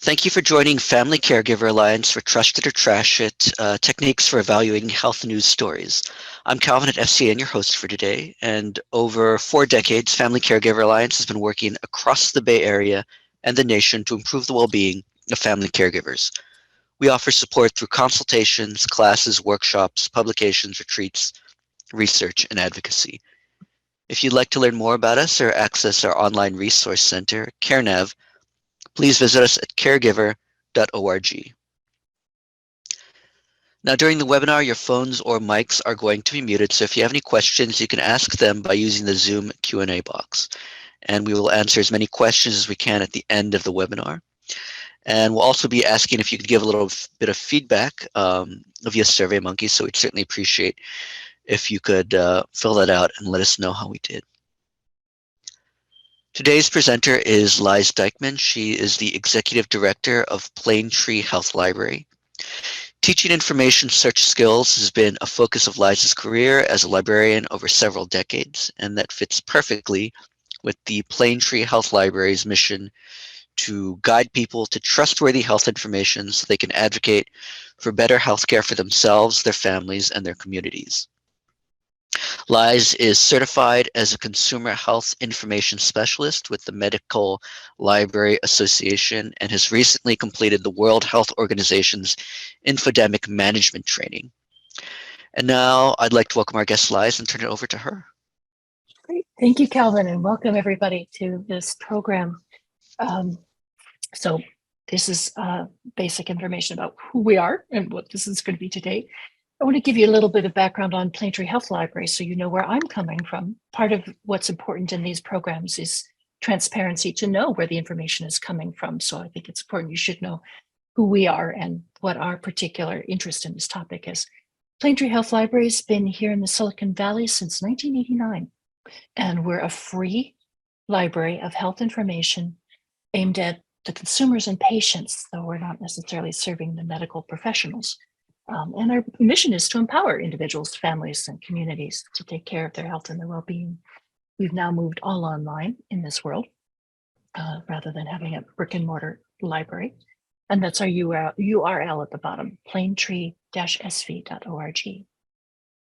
Thank you for joining Family Caregiver Alliance for Trust It or Trash It, Techniques for Evaluating Health News Stories. I'm Calvin at FCN, your host for today, and over 4 decades, Family Caregiver Alliance has been working across the Bay Area and the nation to improve the well-being of family caregivers. We offer support through consultations, classes, workshops, publications, retreats, research, and advocacy. If you'd like to learn more about us or access our online resource center, CareNav, please visit us at caregiver.org. Now, during the webinar, your phones or mics are going to be muted, so if you have any questions, you can ask them by using the Zoom Q&A box. And we will answer as many questions as we can at the end of the webinar. And we'll also be asking if you could give a little bit of feedback via SurveyMonkey, so we'd certainly appreciate if you could fill that out and let us know how we did. Today's presenter is Liz Dykman. She is the Executive Director of Plane Tree Health Library. Teaching information search skills has been a focus of Liz's career as a librarian over several decades, and that fits perfectly with the Plane Tree Health Library's mission to guide people to trustworthy health information so they can advocate for better healthcare for themselves, their families, and their communities. Liz is certified as a consumer health information specialist with the Medical Library Association and has recently completed the World Health Organization's infodemic management training. And now I'd like to welcome our guest Liz and turn it over to her. Great. Thank you, Calvin, and welcome everybody to this program. So this is basic information about who we are and what this is going to be today. I want to give you a little bit of background on Plane Tree Health Library so you know where I'm coming from. Part of what's important in these programs is transparency to know where the information is coming from. So I think it's important you should know who we are and what our particular interest in this topic is. Plane Tree Health Library has been here in the Silicon Valley since 1989, and we're a free library of health information aimed at the consumers and patients, though we're not necessarily serving the medical professionals. And our mission is to empower individuals, families, and communities to take care of their health and their well-being. We've now moved all online in this world, rather than having a brick and mortar library. And that's our URL at the bottom, planetree-sv.org.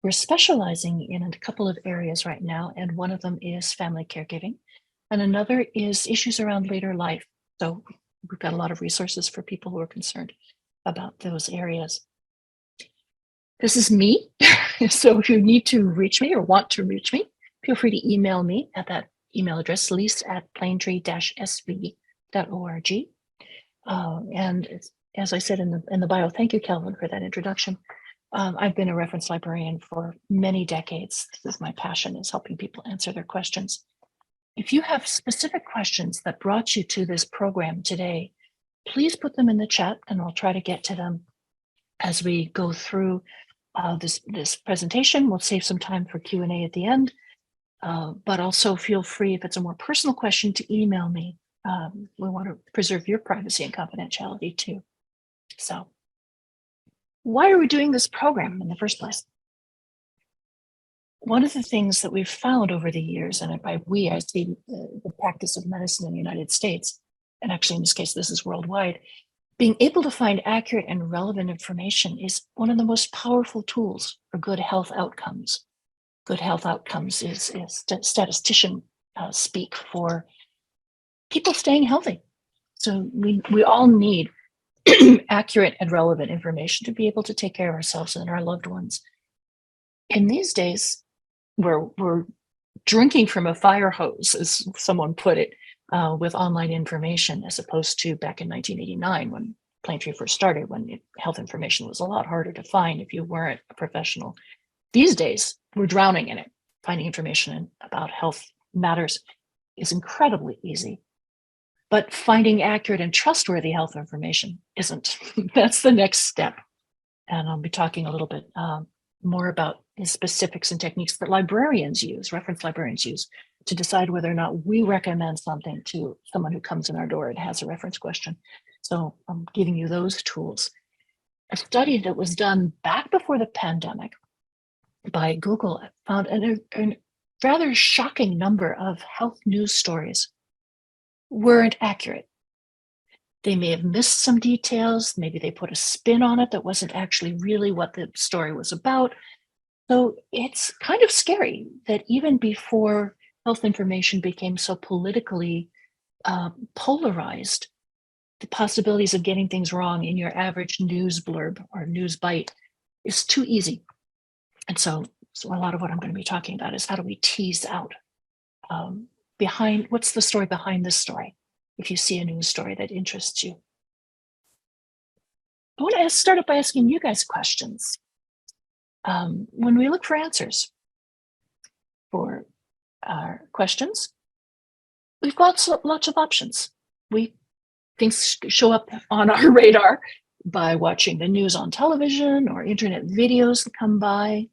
We're specializing in a couple of areas right now, and one of them is family caregiving, and another is issues around later life. So we've got a lot of resources for people who are concerned about those areas. This is me. So if you need to reach me or want to reach me, feel free to email me at that email address, lease@planetree-sv.org. And as I said in the bio, thank you, Calvin, for that introduction. I've been a reference librarian for many decades. This is my passion, is helping people answer their questions. If you have specific questions that brought you to this program today, please put them in the chat and I'll try to get to them as we go through this presentation. We'll save some time for Q&A at the end, but also feel free, if it's a more personal question, to email me. We want to preserve your privacy and confidentiality too. So why are we doing this program in the first place? One of the things that we've found over the years, and by we, I see the practice of medicine in the United States, and actually in this case, this is worldwide, being able to find accurate and relevant information is one of the most powerful tools for good health outcomes. Good health outcomes is statistician speak for people staying healthy. So we all need accurate and relevant information to be able to take care of ourselves and our loved ones. In these days, we're drinking from a fire hose, as someone put it, with online information, as opposed to back in 1989 when Plane Tree first started, when health information was a lot harder to find if you weren't a professional. These days, we're drowning in it. Finding information about health matters is incredibly easy. But finding accurate and trustworthy health information isn't. That's the next step. And I'll be talking a little bit more about the specifics and techniques that librarians use, reference librarians use, to decide whether or not we recommend something to someone who comes in our door and has a reference question. So I'm giving you those tools. A study that was done back before the pandemic by Google found a rather shocking number of health news stories weren't accurate. They may have missed some details. Maybe they put a spin on it that wasn't actually really what the story was about. So it's kind of scary that even before health information became so politically polarized, the possibilities of getting things wrong in your average news blurb or news bite is too easy. And so a lot of what I'm going to be talking about is how do we tease out behind what's the story behind this story if you see a news story that interests you. I want to start up by asking you guys questions. When we look for answers for our questions, we've got lots of options. Things show up on our radar by watching the news on television or internet videos that come by.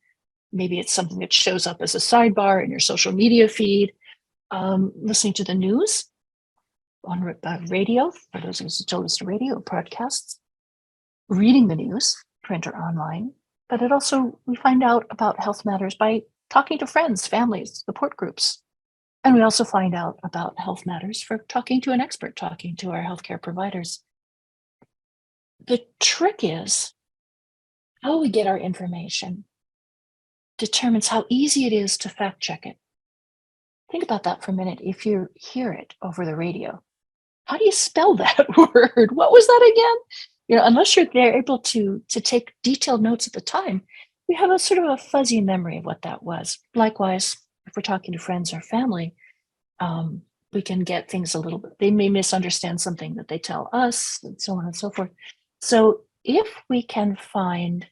Maybe it's something that shows up as a sidebar in your social media feed. Listening to the news on radio, for those of us who still listen to radio, podcasts, reading the news, print or online. But it also, we find out about health matters by talking to friends, families, support groups. And we also find out about health matters for talking to an expert, talking to our healthcare providers. The trick is how we get our information determines how easy it is to fact check it. Think about that for a minute. If you hear it over the radio, how do you spell that word? What was that again? Unless you're there able to take detailed notes at the time, we have a sort of a fuzzy memory of what that was. Likewise, if we're talking to friends or family, we can get things a little bit, they may misunderstand something that they tell us and so on and so forth. So if we can find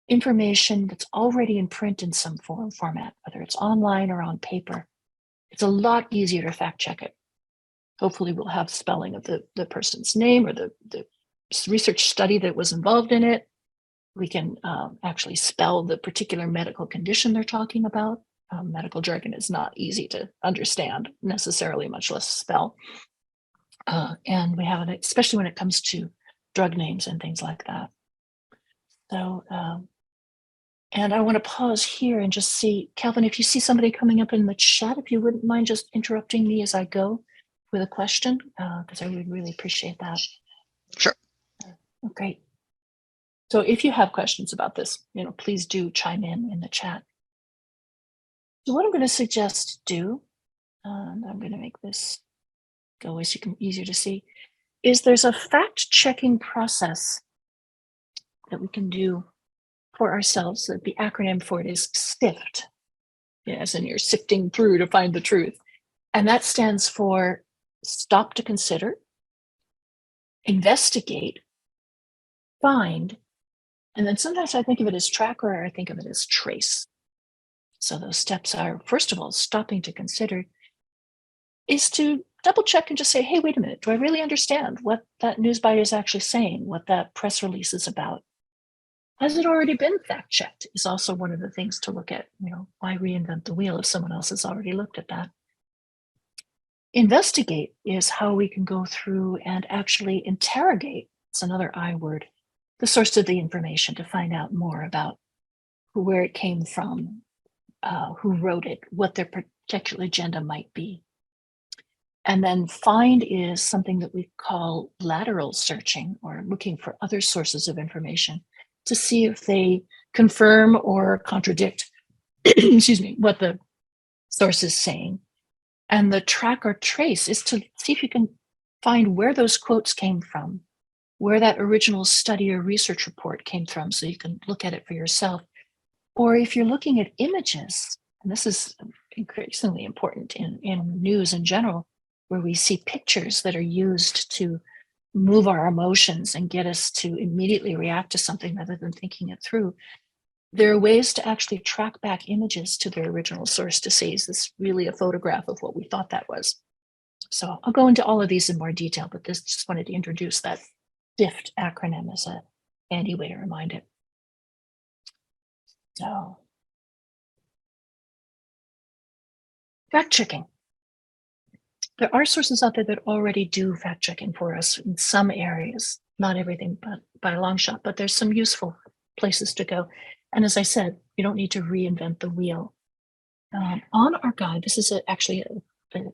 information that's already in print in some format, whether it's online or on paper, it's a lot easier to fact check it. Hopefully we'll have spelling of the person's name or the research study that was involved in it. We can actually spell the particular medical condition they're talking about. Medical jargon is not easy to understand necessarily, much less spell. And we have it, especially when it comes to drug names and things like that. So, and I want to pause here and just see, Calvin, if you see somebody coming up in the chat, if you wouldn't mind just interrupting me as I go with a question, because I would really appreciate that. Sure. Great. So if you have questions about this, please do chime in the chat. So what I'm going to suggest do, and I'm going to make this go as easier to see, is there's a fact-checking process that we can do for ourselves. That the acronym for it is SIFT, as in you're sifting through to find the truth. And that stands for stop to consider, investigate, find, and then sometimes I think of it as track or I think of it as trace. So those steps are, first of all, stopping to consider is to double check and just say, hey, wait a minute, do I really understand what that news bite is actually saying, what that press release is about? Has it already been fact checked? Is also one of the things to look at. Why reinvent the wheel if someone else has already looked at that? Investigate is how we can go through and actually interrogate, it's another I word, the source of the information to find out more about where it came from, who wrote it, what their particular agenda might be. And then find is something that we call lateral searching, or looking for other sources of information to see if they confirm or contradict, excuse me, what the source is saying. And the track or trace is to see if you can find where those quotes came from, where that original study or research report came from, so you can look at it for yourself. Or if you're looking at images, and this is increasingly important in news in general, where we see pictures that are used to move our emotions and get us to immediately react to something rather than thinking it through. There are ways to actually track back images to their original source to say, is this really a photograph of what we thought that was? So I'll go into all of these in more detail, but this just wanted to introduce that SIFT acronym as a handy way to remind it. So, fact checking. There are sources out there that already do fact checking for us in some areas, not everything, but by a long shot, but there's some useful places to go. And as I said, you don't need to reinvent the wheel. On our guide, this is actually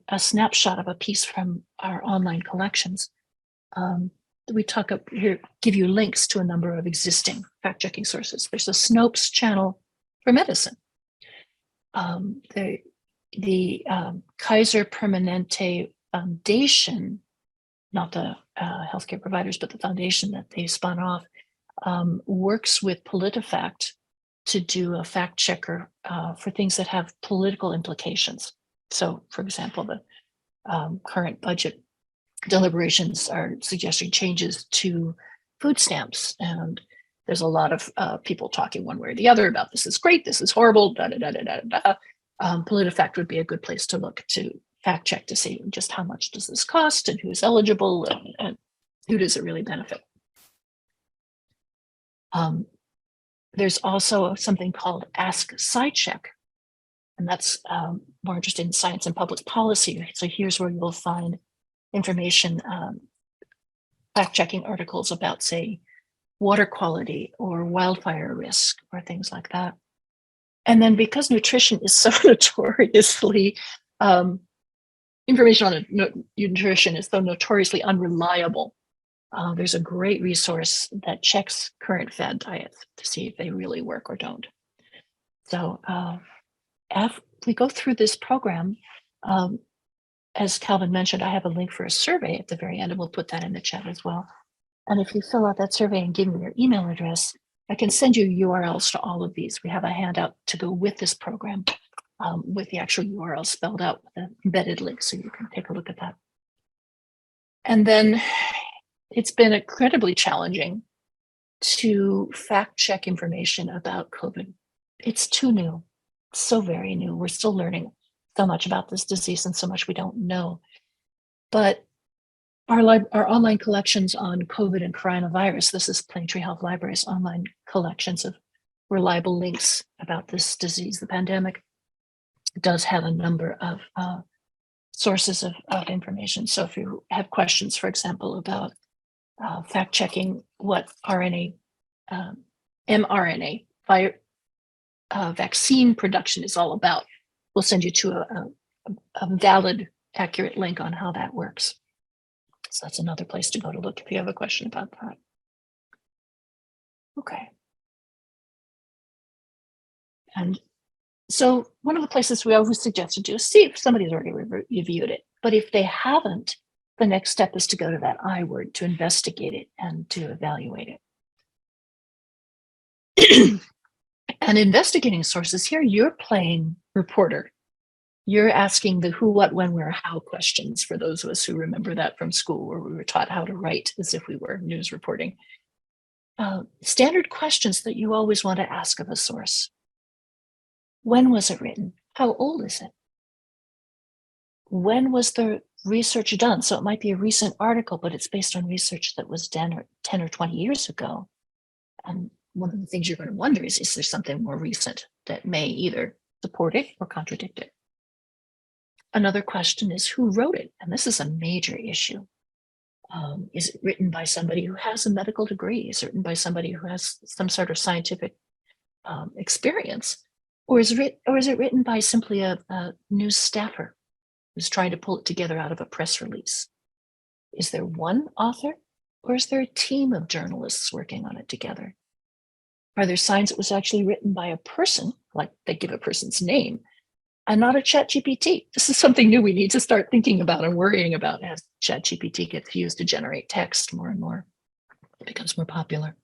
a snapshot of a piece from our online collections. We talk up here, give you links to a number of existing fact-checking sources. There's a Snopes channel for medicine. The Kaiser Permanente Foundation, not the healthcare providers, but the foundation that they spun off, works with PolitiFact to do a fact checker for things that have political implications. So, for example, the current budget deliberations are suggesting changes to food stamps, and there's a lot of people talking one way or the other about this is great, this is horrible, da da da da da da. PolitiFact would be a good place to look to fact check to see just how much does this cost and who's eligible and who does it really benefit. There's also something called Ask SciCheck, and that's more interested in science and public policy. So here's where you'll find information, fact-checking articles about, say, water quality or wildfire risk or things like that. And then because nutrition is so notoriously, information on nutrition is so notoriously unreliable, there's a great resource that checks current fad diets to see if they really work or don't. So if we go through this program, as Calvin mentioned, I have a link for a survey at the very end, and we'll put that in the chat as well. And if you fill out that survey and give me your email address, I can send you URLs to all of these. We have a handout to go with this program with the actual URL spelled out with an embedded link, so you can take a look at that. And then it's been incredibly challenging to fact check information about COVID. It's too new, so very new. We're still learning so much about this disease and so much we don't know. But our online collections on COVID and coronavirus, this is Plaintree Health Library's online collections of reliable links about this disease, the pandemic, does have a number of sources of information. So if you have questions, for example, about fact checking what mRNA vaccine production is all about, we'll send you to a valid, accurate link on how that works. So that's another place to go to look if you have a question about that. Okay. And so one of the places we always suggest to do is see if somebody's already reviewed it. But if they haven't, the next step is to go to that I word, to investigate it and to evaluate it. And investigating sources here, you're playing reporter. You're asking the who, what, when, where, how questions for those of us who remember that from school, where we were taught how to write as if we were news reporting. Standard questions that you always want to ask of a source. When was it written? How old is it? When was the research done? So it might be a recent article, but it's based on research that was done 10 or 20 years ago. And one of the things you're going to wonder is there something more recent that may either support it or contradict it? Another question is who wrote it? And this is a major issue. Is it written by somebody who has a medical degree? Is it written by somebody who has some sort of scientific experience? Or is it written by simply a news staffer who's trying to pull it together out of a press release? Is there one author, or is there a team of journalists working on it together? Are there signs it was actually written by a person, like they give a person's name, and not a ChatGPT? This is something new we need to start thinking about and worrying about as ChatGPT gets used to generate text more and more. It becomes more popular.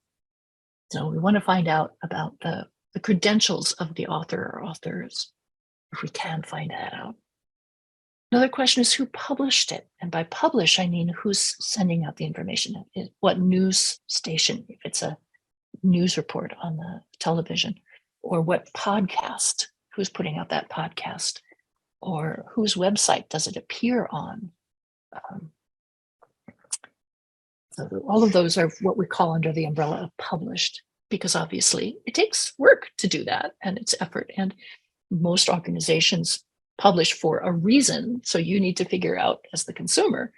So we want to find out about the credentials of the author or authors, if we can find that out. Another question is who published it? And by publish, I mean who's sending out the information. What news station, if it's a news report on the television, or what podcast, who's putting out that podcast, or whose website does it appear on? So all of those are what we call under the umbrella of published, because obviously it takes work to do that and it's effort. And most organizations publish for a reason. So you need to figure out as the consumer,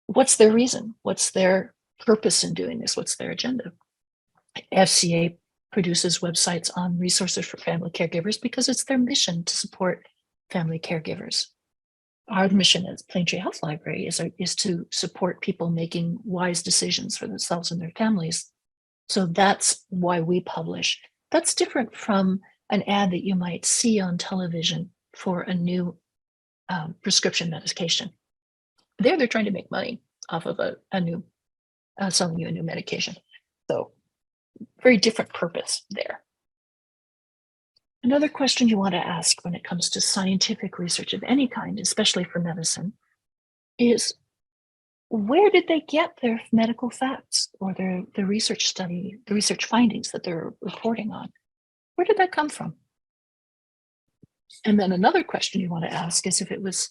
what's their reason? What's their purpose in doing this? What's their agenda? FCA produces websites on resources for family caregivers because it's their mission to support family caregivers. our mission as Plain Tree Health Library is to support people making wise decisions for themselves and their families. So that's why we publish. That's different from an ad that you might see on television for a new prescription medication. There, they're trying to make money off of a new selling you a new medication. So very different purpose there. Another question you want to ask when it comes to scientific research of any kind, especially for medicine, is where did they get their medical facts or the research study, the research findings that they're reporting on? Where did that come from? And then another question you want to ask is if it was,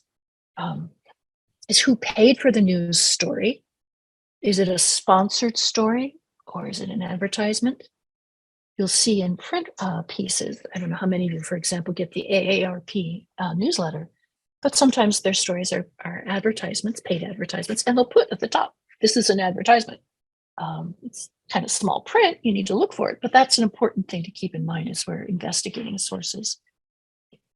is who paid for the news story? Is it a sponsored story or is it an advertisement? You'll see in print pieces, I don't know how many of you, for example, get the AARP newsletter, but sometimes their stories are advertisements, paid advertisements, and they'll put at the top, this is an advertisement. It's kind of small print, you need to look for it, but that's an important thing to keep in mind as we're investigating sources.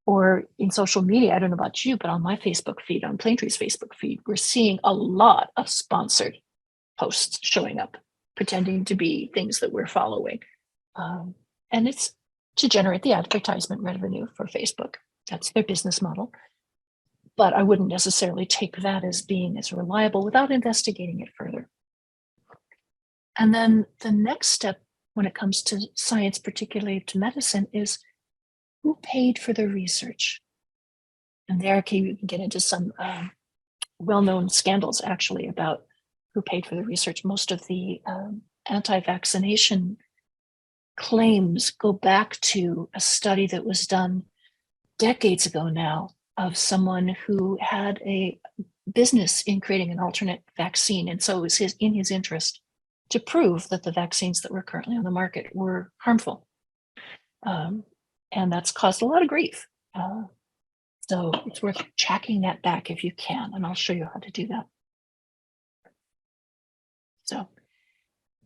Or in social media, I don't know about you, but on my Facebook feed, on Plain Tree's Facebook feed, we're seeing a lot of sponsored posts showing up, pretending to be things that we're following. And it's to generate the advertisement revenue for Facebook. That's their business model. But I wouldn't necessarily take that as being as reliable without investigating it further. And then the next step when it comes to science, particularly to medicine, is who paid for the research? And there you can get into some well-known scandals actually about who paid for the research. Most of the anti-vaccination claims go back to a study that was done decades ago now of someone who had a business in creating an alternate vaccine. And so it was in his interest to prove that the vaccines that were currently on the market were harmful. And that's caused a lot of grief. So it's worth tracking that back if you can, and I'll show you how to do that. So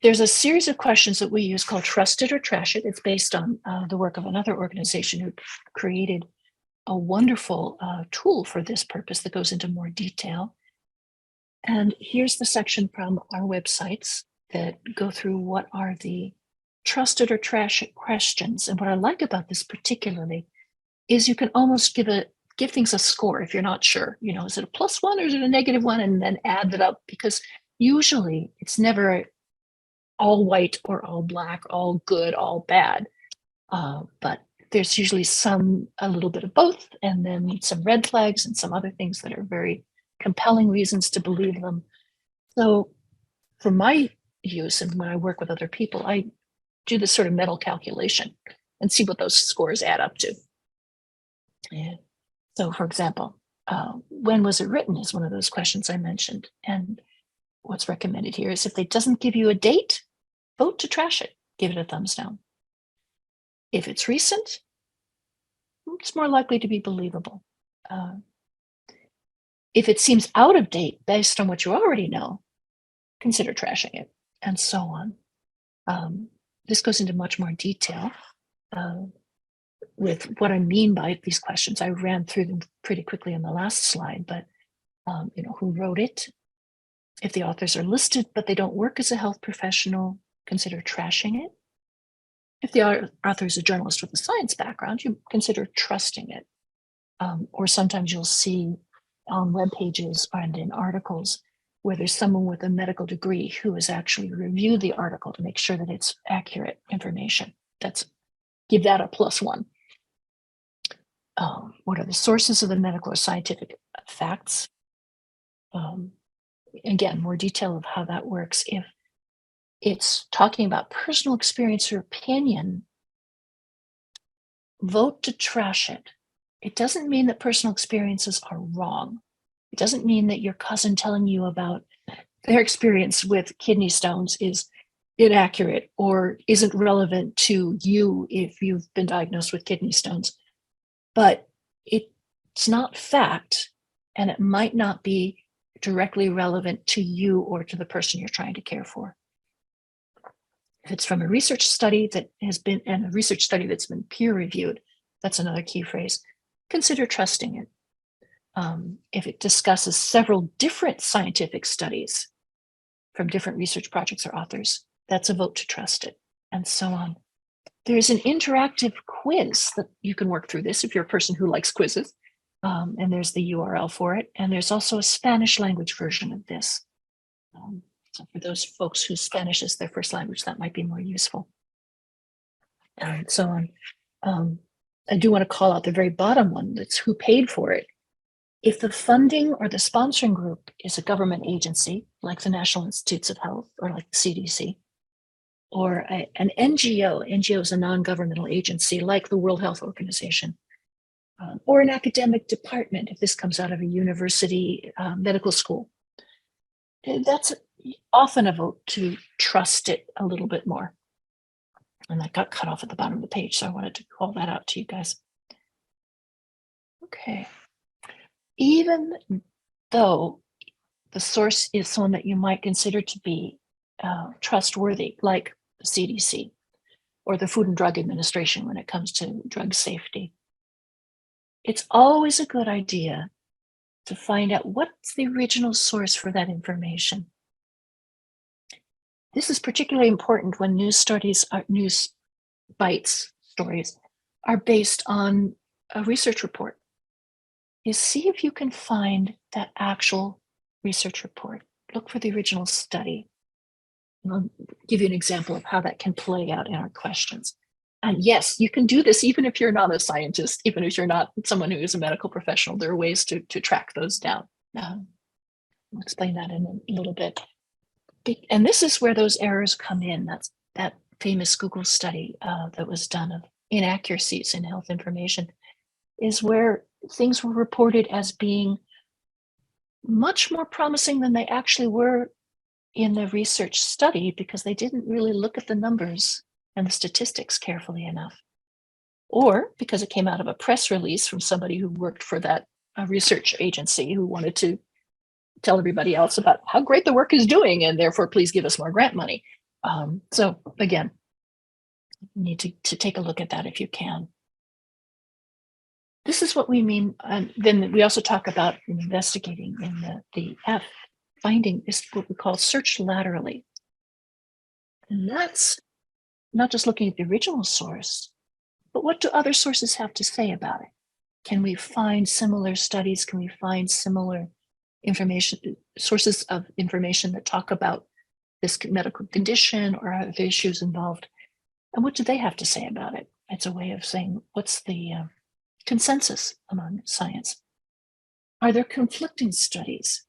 there's a series of questions that we use called Trust It or Trash It. It's based on the work of another organization who created a wonderful tool for this purpose that goes into more detail. And here's the section from our websites that go through what are the Trust It or Trash It questions. And what I like about this particularly is you can almost give things a score if you're not sure. You know, is it a +1 or is it a -1? And then add it up, because usually it's never all white or all black, all good, all bad. But there's usually a little bit of both, and then some red flags and some other things that are very compelling reasons to believe them. So for my use and when I work with other people, I do this sort of mental calculation and see what those scores add up to. Yeah. So for example, when was it written is one of those questions I mentioned. And what's recommended here is if it doesn't give you a date, vote to trash it, give it a thumbs down. If it's recent, it's more likely to be believable. If it seems out of date based on what you already know, consider trashing it, and so on. This goes into much more detail with what I mean by these questions. I ran through them pretty quickly on the last slide, but who wrote it? If the authors are listed, but they don't work as a health professional, consider trashing it. If the author is a journalist with a science background, you consider trusting it. Or sometimes you'll see on web pages and in articles where there's someone with a medical degree who has actually reviewed the article to make sure that it's accurate information. Give that a +1. What are the sources of the medical or scientific facts? Again, more detail of how that works. If it's talking about personal experience or opinion, vote to trash it. It doesn't mean that personal experiences are wrong. It doesn't mean that your cousin telling you about their experience with kidney stones is inaccurate or isn't relevant to you if you've been diagnosed with kidney stones. But it's not fact, and it might not be directly relevant to you or to the person you're trying to care for. If it's from a research study that's been peer reviewed, that's another key phrase. Consider trusting it. if it discusses several different scientific studies from different research projects or authors, that's a vote to trust it, and so on. There's an interactive quiz that you can work through this if you're a person who likes quizzes, and there's the URL for it. And there's also a Spanish language version of this. So for those folks whose Spanish is their first language, that might be more useful. And so on. I do want to call out the very bottom one, that's who paid for it. If the funding or the sponsoring group is a government agency, like the National Institutes of Health or like the CDC, or an NGO, NGO is a non-governmental agency like the World Health Organization, or an academic department, if this comes out of a university medical school, that's often a vote to trust it a little bit more. And that got cut off at the bottom of the page, so I wanted to call that out to you guys. Okay. Even though the source is someone that you might consider to be trustworthy, like the CDC or the Food and Drug Administration when it comes to drug safety, it's always a good idea to find out what's the original source for that information. This is particularly important when news bites stories are based on a research report. Is see if you can find that actual research report. Look for the original study. And I'll give you an example of how that can play out in our questions. And yes, you can do this even if you're not a scientist, even if you're not someone who is a medical professional. There are ways to track those down. I'll explain that in a little bit. And this is where those errors come in. That's that famous Google study that was done of inaccuracies in health information, is where things were reported as being much more promising than they actually were in the research study, because they didn't really look at the numbers and the statistics carefully enough, or because it came out of a press release from somebody who worked for that research agency who wanted to tell everybody else about how great the work is doing and therefore please give us more grant money. So again, you need to take a look at that if you can. This is what we mean. Then we also talk about investigating in the F, finding is what we call search laterally. And that's not just looking at the original source, but what do other sources have to say about it? Can we find similar studies? Can we find similar information, sources of information that talk about this medical condition or other issues involved? And what do they have to say about it? It's a way of saying, what's the consensus among science? Are there conflicting studies?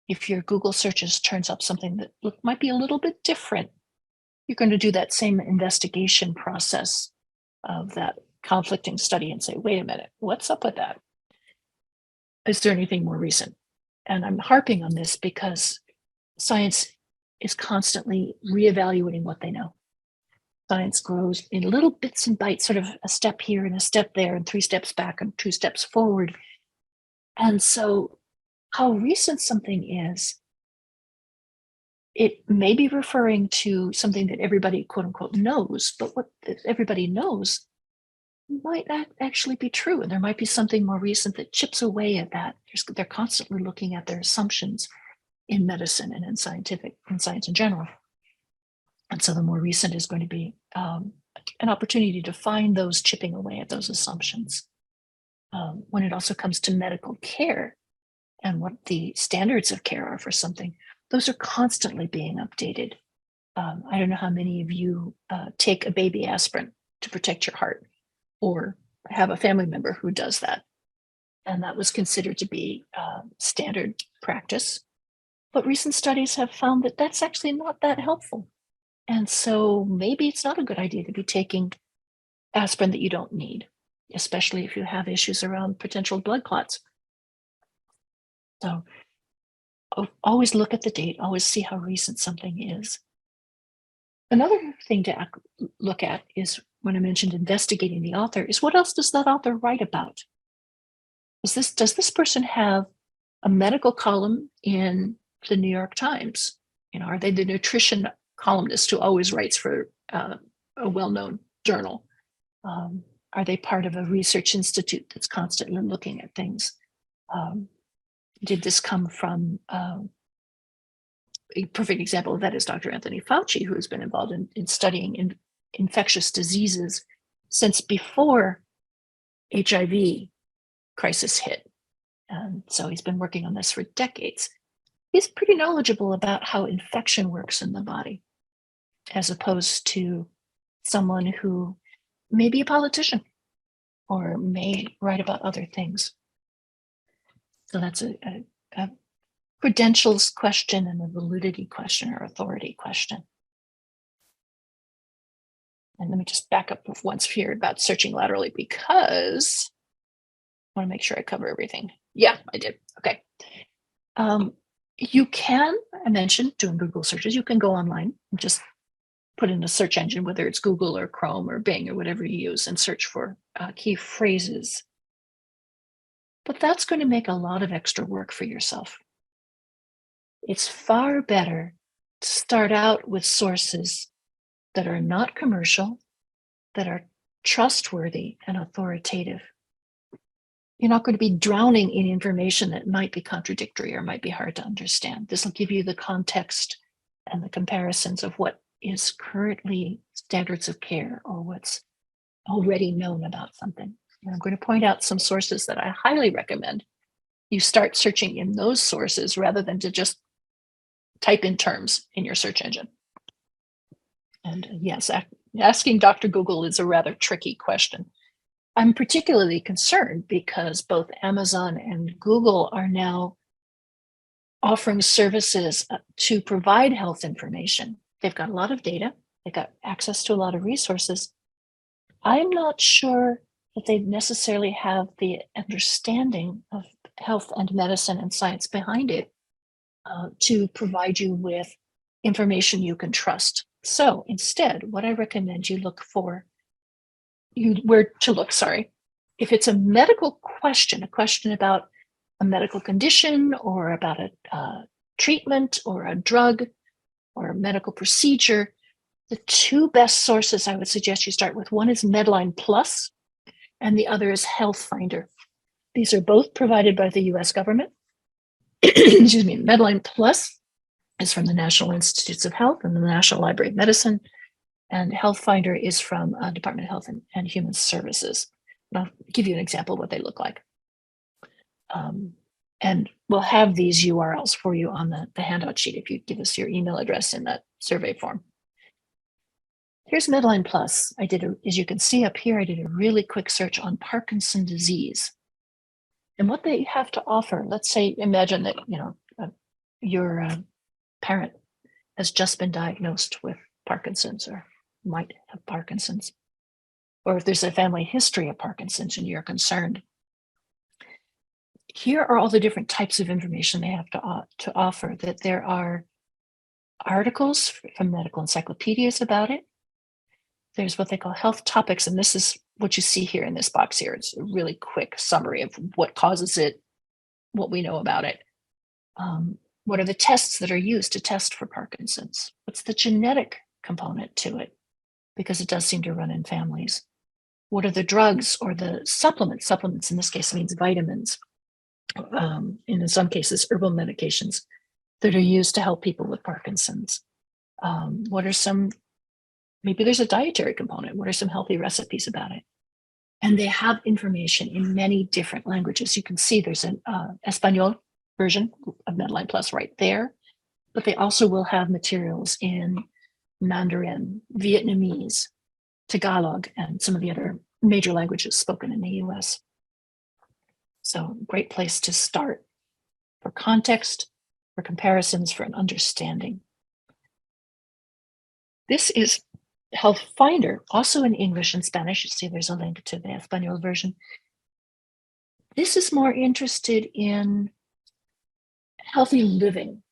If your Google searches turns up something that might be a little bit different, you're going to do that same investigation process of that conflicting study and say, wait a minute, what's up with that? Is there anything more recent? And I'm harping on this because science is constantly reevaluating what they know. Science grows in little bits and bites, sort of a step here and a step there, and 3 steps back and 2 steps forward. And so how recent something is, it may be referring to something that everybody, quote unquote, knows, but what everybody knows might not actually be true. And there might be something more recent that chips away at that. They're constantly looking at their assumptions in medicine and in science in general. And so the more recent is going to be an opportunity to find those chipping away at those assumptions. When it also comes to medical care and what the standards of care are for something, those are constantly being updated. I don't know how many of you take a baby aspirin to protect your heart, or have a family member who does that. And that was considered to be standard practice. But recent studies have found that that's actually not that helpful. And so maybe it's not a good idea to be taking aspirin that you don't need, especially if you have issues around potential blood clots. So always look at the date, always see how recent something is. Another thing to look at is, when I mentioned investigating the author, is what else does that author write about? Does this person have a medical column in the New York Times? Are they the nutrition columnist who always writes for a well-known journal? Are they part of a research institute that's constantly looking at things? Did this come from a perfect example of that is Dr. Anthony Fauci, who has been involved in studying infectious diseases since before HIV crisis hit. And so he's been working on this for decades. He's pretty knowledgeable about how infection works in the body, as opposed to someone who may be a politician or may write about other things. So that's a credentials question and a validity question or authority question. And let me just back up once here about searching laterally, because I want to make sure I cover everything. Yeah, I did. Okay. You can, I mentioned doing Google searches, you can go online and just put in a search engine, whether it's Google or Chrome or Bing or whatever you use, and search for key phrases. But that's going to make a lot of extra work for yourself. It's far better to start out with sources that are not commercial, that are trustworthy and authoritative. You're not going to be drowning in information that might be contradictory or might be hard to understand. This will give you the context and the comparisons of what is currently standards of care or what's already known about something. And I'm going to point out some sources that I highly recommend you start searching in those sources rather than to just type in terms in your search engine. And yes, asking Dr. Google is a rather tricky question. I'm particularly concerned because both Amazon and Google are now offering services to provide health information. They've got a lot of data, they've got access to a lot of resources. I'm not sure that they necessarily have the understanding of health and medicine and science behind it to provide you with information you can trust. So instead, what I recommend you look for, if it's a medical question, a question about a medical condition or about a treatment or a drug or a medical procedure, the two best sources I would suggest you start with, one is Medline Plus and the other is Health Finder. These are both provided by the US government. Excuse me, Medline Plus is from the National Institutes of Health and the National Library of Medicine, and Health Finder is from Department of Health and Human Services. And I'll give you an example of what they look like. And we'll have these URLs for you on the handout sheet if you give us your email address in that survey form. Here's Medline Plus. As you can see up here, I did a really quick search on Parkinson's disease. And what they have to offer, let's say, imagine that, your parent has just been diagnosed with Parkinson's or might have Parkinson's, or if there's a family history of Parkinson's and you're concerned. Here are all the different types of information they have to offer, that there are articles from medical encyclopedias about it. There's what they call health topics, and this is what you see here in this box here. It's a really quick summary of what causes it, what we know about it. What are the tests that are used to test for Parkinson's? What's the genetic component to it? Because it does seem to run in families. What are the drugs or the supplements? Supplements in this case means vitamins. In some cases, herbal medications that are used to help people with Parkinson's. What are some, maybe there's a dietary component. What are some healthy recipes about it? And they have information in many different languages. You can see there's an Espanol version of Medline Plus right there, but they also will have materials in Mandarin, Vietnamese, Tagalog, and some of the other major languages spoken in the US. So great place to start for context, for comparisons, for an understanding. This is Health Finder, also in English and Spanish. You see there's a link to the Espanol version. This is more interested in healthy living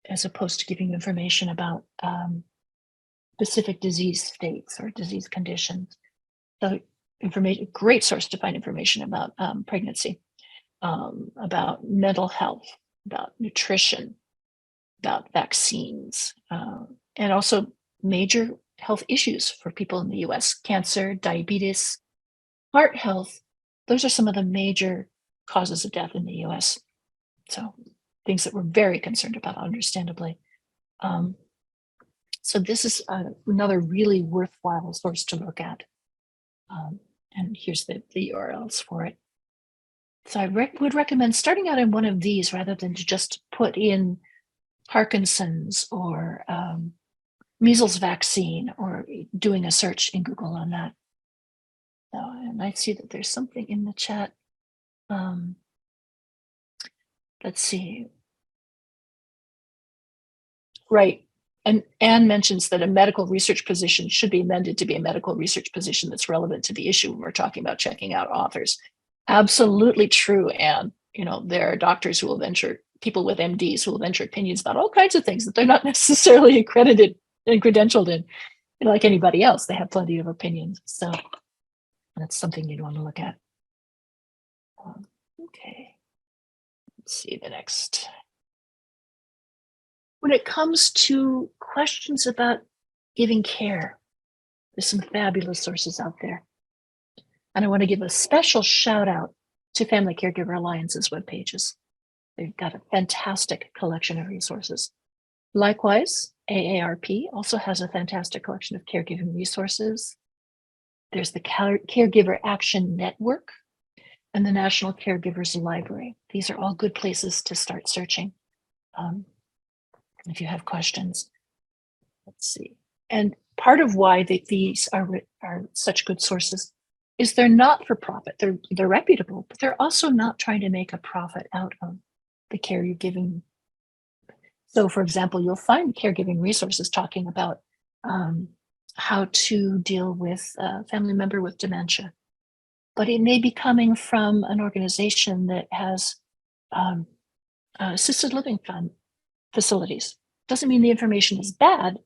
as opposed to giving information about specific disease states or disease conditions. So great source to find information about pregnancy, about mental health, about nutrition, about vaccines, and also major health issues for people in the US, cancer, diabetes, heart health. Those are some of the major causes of death in the US. So things that we're very concerned about, understandably. So this is another really worthwhile source to look at. And here's the URLs for it. So I would recommend starting out in one of these rather than to just put in Parkinson's or measles vaccine or doing a search in Google on that. And I see that there's something in the chat. Let's see. Right. And Anne mentions that a medical research position should be amended to be a medical research position that's relevant to the issue when we're talking about checking out authors. Absolutely true, Anne. You know, there are doctors who will venture, people with MDs who will venture opinions about all kinds of things that they're not necessarily accredited and credentialed in. You know, like anybody else, they have plenty of opinions. So that's something you'd want to look at. Okay. Let's see the next. When it comes to questions about giving care, there's some fabulous sources out there. And I want to give a special shout out to Family Caregiver Alliance's web pages. They've got a fantastic collection of resources. Likewise, AARP also has a fantastic collection of caregiving resources. There's the Caregiver Action Network and the National Caregivers Library. These are all good places to start searching if you have questions. Let's see. And part of why these are such good sources is they're not for profit. They're reputable, but they're also not trying to make a profit out of the care you're giving. So, for example, you'll find caregiving resources talking about how to deal with a family member with dementia, but it may be coming from an organization that has assisted living facilities. Doesn't mean the information is bad,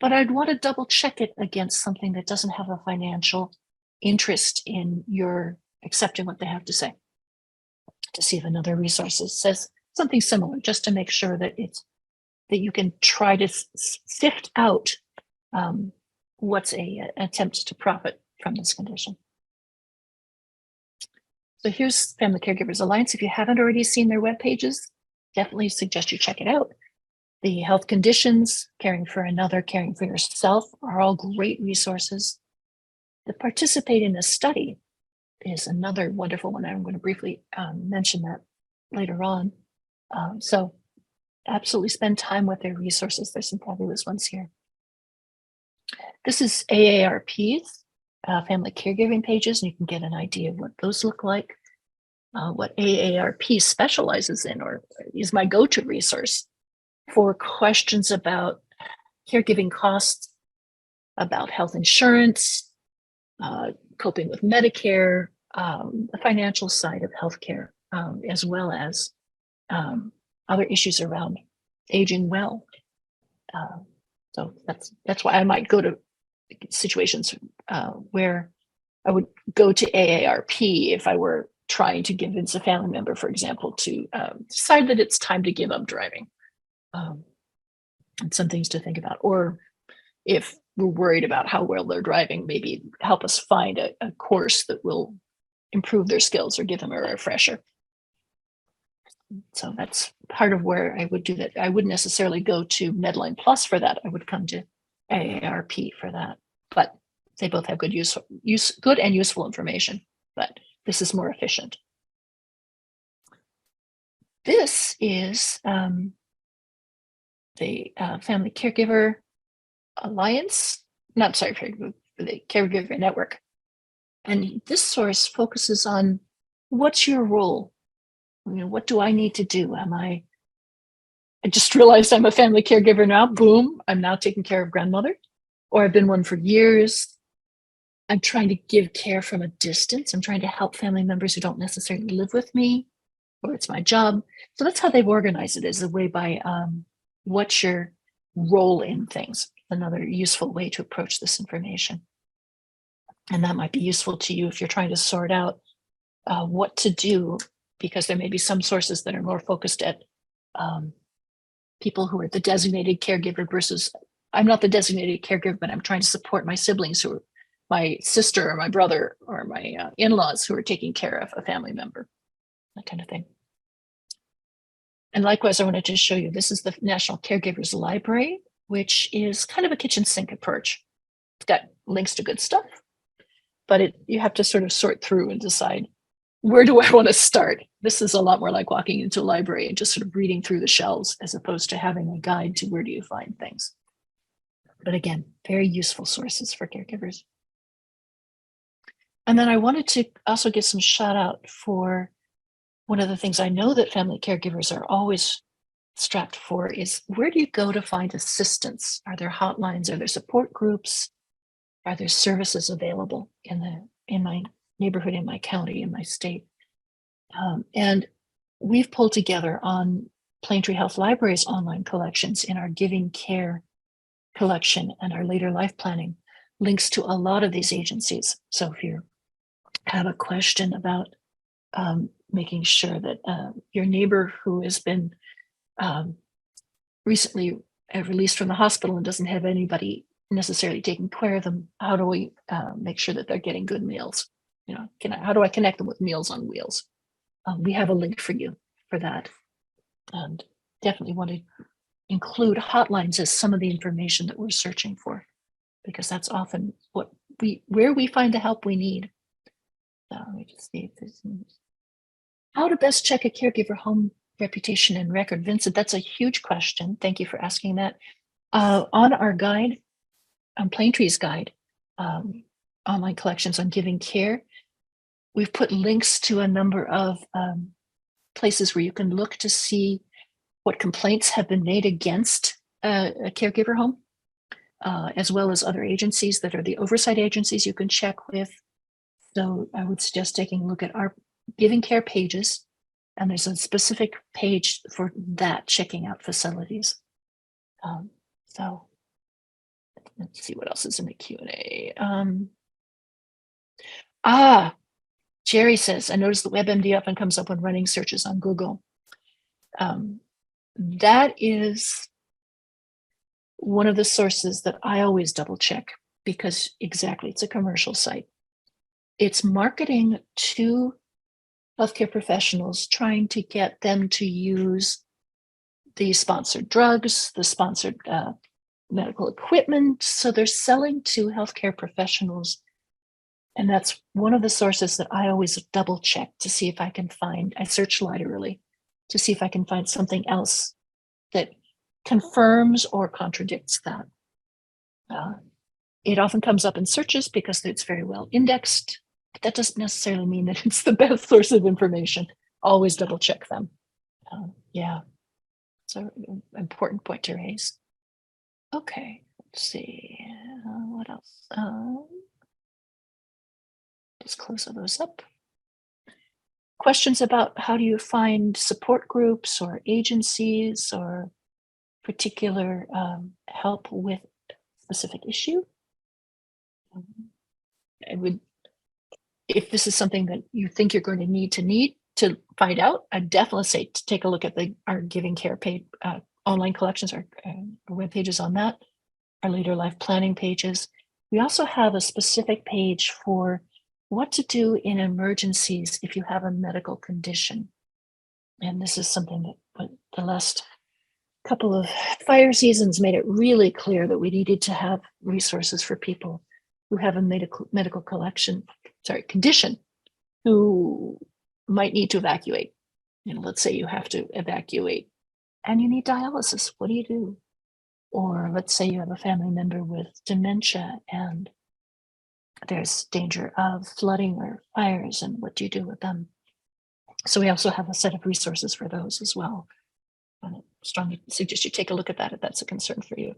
but I'd want to double check it against something that doesn't have a financial interest in your accepting what they have to say, to see if another resource says something similar, just to make sure that that you can try to sift out what's an attempt to profit from this condition. So here's Family Caregivers Alliance. If you haven't already seen their web pages, definitely suggest you check it out. The health conditions, caring for another, caring for yourself are all great resources. The participate in a study is another wonderful one. I'm going to briefly mention that later on. So absolutely spend time with their resources. There's some fabulous ones here. This is AARP's family caregiving pages, and you can get an idea of what those look like. What AARP specializes in, or is my go-to resource for questions about caregiving costs, about health insurance, coping with Medicare, the financial side of healthcare, as well as other issues around aging well. So that's why I might go to situations where I would go to AARP if I were trying to convince a family member, for example, to decide that it's time to give up driving. And some things to think about. Or if we're worried about how well they're driving, maybe help us find a course that will improve their skills or give them a refresher. So that's part of where I would do that. I wouldn't necessarily go to Medline Plus for that. I would come to AARP for that. But they both have good good and useful information. But this is more efficient. This is the Family Caregiver Alliance, not sorry, the Caregiver Network. And this source focuses on what's your role? You know, what do I need to do? I just realized I'm a family caregiver now. Boom, I'm now taking care of grandmother, or I've been one for years. I'm trying to give care from a distance. I'm trying to help family members who don't necessarily live with me, or it's my job. So that's how they've organized it, as a way by what's your role in things. Another useful way to approach this information. And that might be useful to you if you're trying to sort out what to do, because there may be some sources that are more focused at people who are the designated caregiver versus I'm not the designated caregiver, but I'm trying to support my siblings who are my sister or my brother or my in-laws who are taking care of a family member. that kind of thing. And likewise, I wanted to show you, this is the National Caregivers Library, which is kind of a kitchen sink approach. It's got links to good stuff, but you have to sort of sort through and decide, where do I want to start? This is a lot more like walking into a library and just sort of reading through the shelves as opposed to having a guide to where do you find things. But again, very useful sources for caregivers. And then I wanted to also give some shout out for one of the things I know that family caregivers are always strapped for is, where do you go to find assistance? Are there hotlines? Are there support groups? Are there services available in my neighborhood, in my county, in my state? And we've pulled together on Plaintree Health Library's online collections in our Giving Care collection and our later life planning links to a lot of these agencies. So if you have a question about making sure that your neighbor who has been recently released from the hospital and doesn't have anybody necessarily taking care of them, how do we make sure that they're getting good meals? You know, how do I connect them with Meals on Wheels? We have a link for you for that, and definitely want to include hotlines as some of the information that we're searching for, because that's often where we find the help we need. So let me just see if there's how to best check a caregiver home reputation and record. Vincent, that's a huge question. Thank you for asking that. On our guide, on Plaintree's guide, online collections on giving care, we've put links to a number of places where you can look to see what complaints have been made against a caregiver home, as well as other agencies that are the oversight agencies you can check with. So I would suggest taking a look at our giving care pages, and there's a specific page for that, checking out facilities. So let's see what else is in the Q&A. Jerry says, I noticed the WebMD often comes up when running searches on Google. That is one of the sources that I always double check, because exactly, it's a commercial site. It's marketing to healthcare professionals, trying to get them to use the sponsored drugs, the sponsored medical equipment. So they're selling to healthcare professionals. And that's one of the sources that I always double check to see if I can find, I search laterally to see if I can find something else that confirms or contradicts that. It often comes up in searches because it's very well indexed. But that doesn't necessarily mean that it's the best source of information. Always double check them. Yeah, it's an important point to raise. Okay, let's see. What else? Just close all those up. Questions about how do you find support groups or agencies or particular help with a specific issue? I would, if this is something that you think you're going to need to find out, I'd definitely say to take a look at our Giving Care page, online collections, our web pages on that, our later life planning pages. We also have a specific page for what to do in emergencies if you have a medical condition. And this is something that the last couple of fire seasons made it really clear that we needed to have resources for people who have a medical condition, who might need to evacuate. You know, let's say you have to evacuate and you need dialysis. What do you do? Or let's say you have a family member with dementia and there's danger of flooding or fires, and what do you do with them? So we also have a set of resources for those as well. And I strongly suggest you take a look at that if that's a concern for you.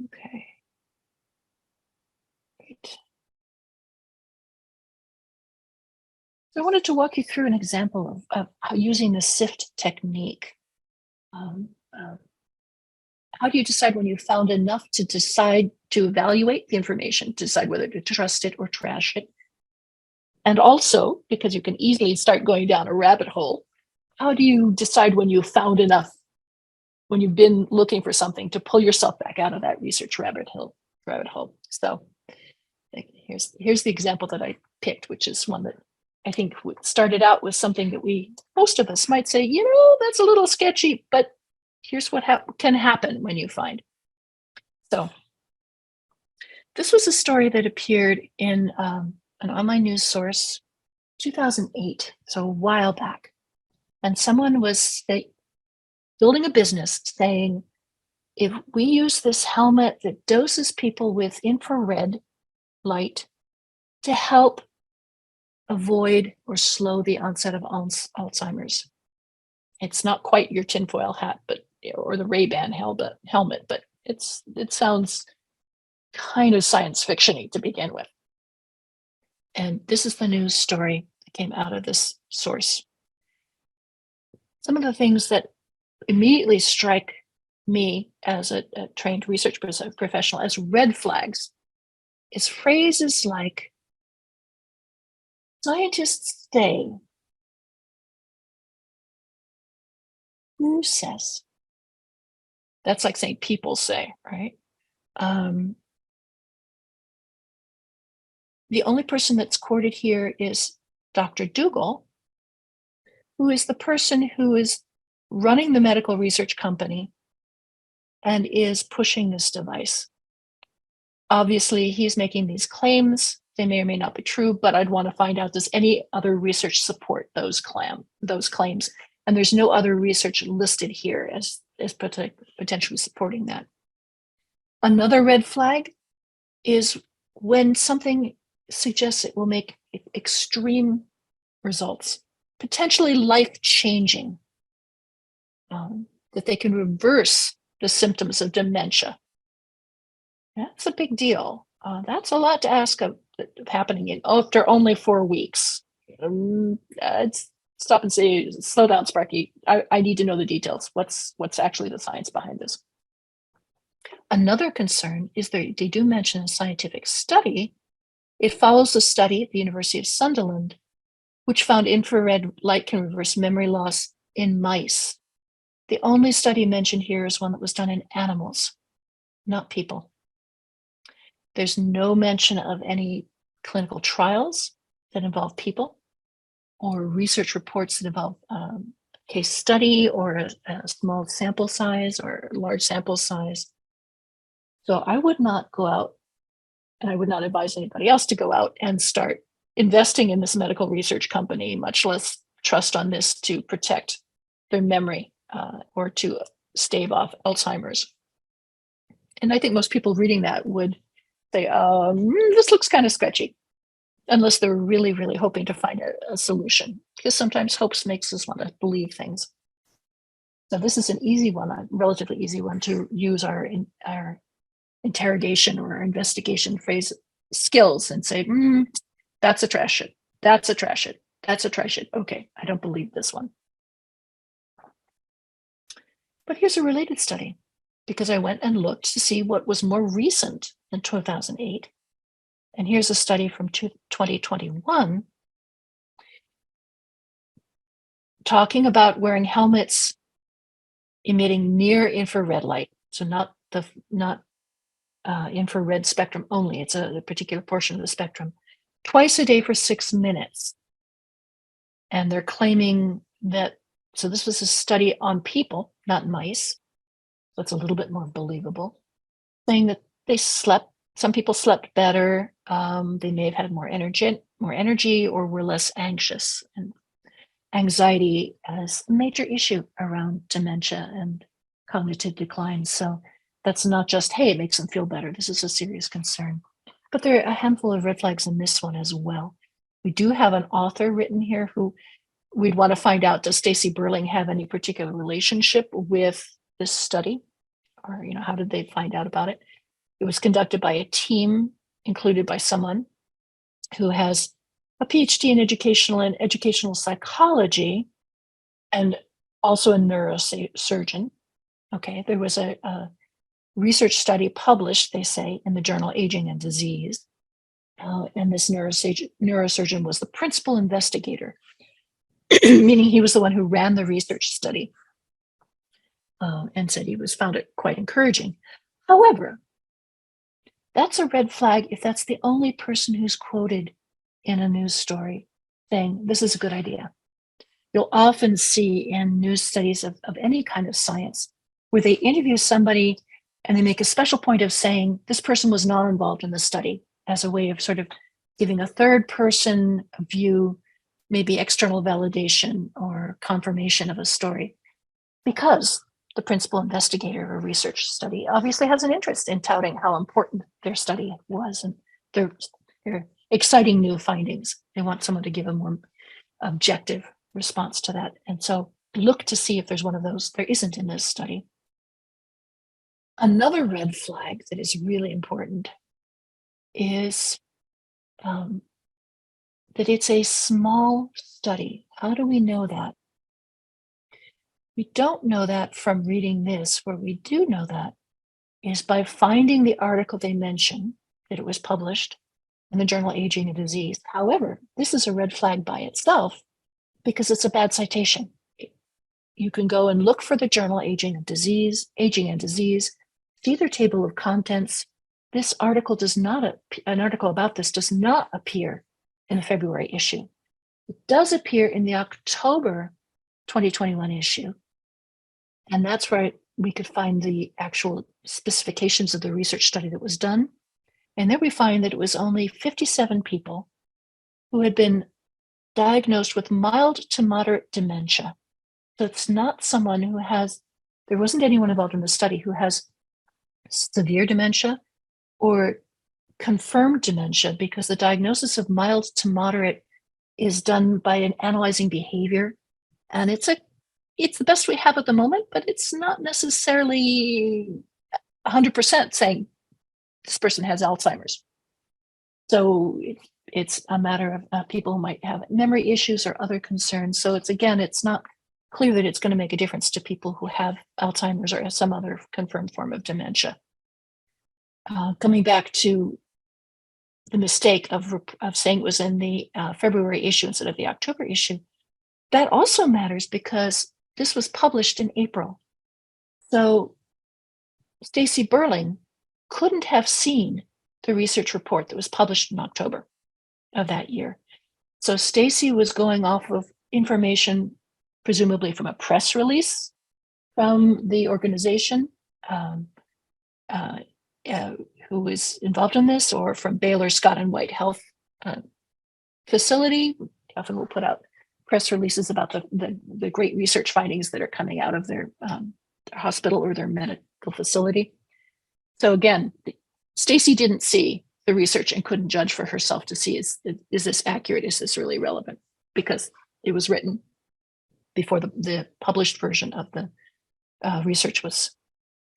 Okay. Great. So I wanted to walk you through an example of how using the SIFT technique. How do you decide when you've found enough to decide to evaluate the information, decide whether to trust it or trash it? And also, because you can easily start going down a rabbit hole, how do you decide when you've found enough, when you've been looking for something, to pull yourself back out of that research rabbit hole? So here's the example that I picked, which is one that I think started out with something that most of us might say, that's a little sketchy, but here's what can happen when you find. So this was a story that appeared in an online news source, 2008, so a while back. And someone was building a business saying, if we use this helmet that doses people with infrared light to help avoid or slow the onset of Alzheimer's. It's not quite your tinfoil hat, or the Ray-Ban helmet, but it sounds kind of science fiction-y to begin with. And this is the news story that came out of this source. Some of the things that immediately strike me as a trained research professional as red flags is phrases like, scientists say, who says? That's like saying people say, right? The only person that's quoted here is Dr. Dougal, who is the person who is running the medical research company and is pushing this device. Obviously, he's making these claims. They may or may not be true, but I'd want to find out, does any other research support those claims? And there's no other research listed here as potentially supporting that. Another red flag is when something suggests it will make extreme results, potentially life-changing, that they can reverse the symptoms of dementia. That's a big deal. That's a lot to ask of happening after only 4 weeks. Stop and say, slow down, Sparky. I need to know the details. What's actually the science behind this? Another concern is they do mention a scientific study. It follows a study at the University of Sunderland, which found infrared light can reverse memory loss in mice. The only study mentioned here is one that was done in animals, not people. There's no mention of any clinical trials that involve people or research reports that involve case study or a small sample size or large sample size. So I would not go out, and I would not advise anybody else to go out and start investing in this medical research company, much less trust on this to protect their memory or to stave off Alzheimer's. And I think most people reading that would say, this looks kind of sketchy, unless they're really, really hoping to find a solution, because sometimes hope makes us want to believe things. So this is an easy one, a relatively easy one to use our interrogation or our investigation phrase skills and say, that's a trash it. That's a trash it. That's a trash it. Okay, I don't believe this one. But here's a related study, because I went and looked to see what was more recent than 2008. And here's a study from 2021 talking about wearing helmets emitting near infrared light. So not infrared spectrum only, it's a particular portion of the spectrum, twice a day for 6 minutes. And they're claiming that, so this was a study on people, not mice, so it's a little bit more believable, saying that some people slept better, they may have had more energy or were less anxious. And anxiety is a major issue around dementia and cognitive decline. So that's not just, hey, it makes them feel better. This is a serious concern. But there are a handful of red flags in this one as well. We do have an author written here who we'd want to find out, does Stacy Burling have any particular relationship with this study? Or, how did they find out about it? It was conducted by a team included by someone who has a PhD in educational psychology and also a neurosurgeon. Okay, there was a research study published, they say, in the journal Aging and Disease. And this neurosurgeon was the principal investigator, meaning he was the one who ran the research study and said he found it quite encouraging. However, that's a red flag if that's the only person who's quoted in a news story. saying, this is a good idea. You'll often see in news studies of any kind of science where they interview somebody and they make a special point of saying this person was not involved in the study as a way of sort of giving a third person view, maybe external validation or confirmation of a story, because the principal investigator of a research study obviously has an interest in touting how important their study was and their exciting new findings. They want someone to give a more objective response to that. And so look to see if there's one of those. There isn't in this study. Another red flag that is really important is that it's a small study. How do we know that? We don't know that from reading this. Where we do know that is by finding the article they mention, that it was published in the journal Aging and Disease. However, this is a red flag by itself because it's a bad citation. You can go and look for the journal Aging and Disease, see their table of contents. This article does not, an article about this does not appear in the February issue. It does appear in the October 2021 issue. And that's where we could find the actual specifications of the research study that was done. And there we find that it was only 57 people who had been diagnosed with mild to moderate dementia. So it's not someone who has, there wasn't anyone involved in the study who has severe dementia or confirmed dementia, because the diagnosis of mild to moderate is done by an analyzing behavior. And it's the best we have at the moment, but it's not necessarily 100% saying this person has Alzheimer's. So it's a matter of people who might have memory issues or other concerns. So it's not clear that it's going to make a difference to people who have Alzheimer's or some other confirmed form of dementia. Coming back to the mistake of saying it was in the February issue instead of the October issue, that also matters because this was published in April. So Stacy Burling couldn't have seen the research report that was published in October of that year. So Stacy was going off of information, presumably from a press release from the organization who was involved in this, or from Baylor Scott and White Health Facility. Often will put out press releases about the great research findings that are coming out of their hospital or their medical facility. So again, Stacy didn't see the research and couldn't judge for herself to see is this accurate? Is this really relevant? Because it was written before the published version of the research was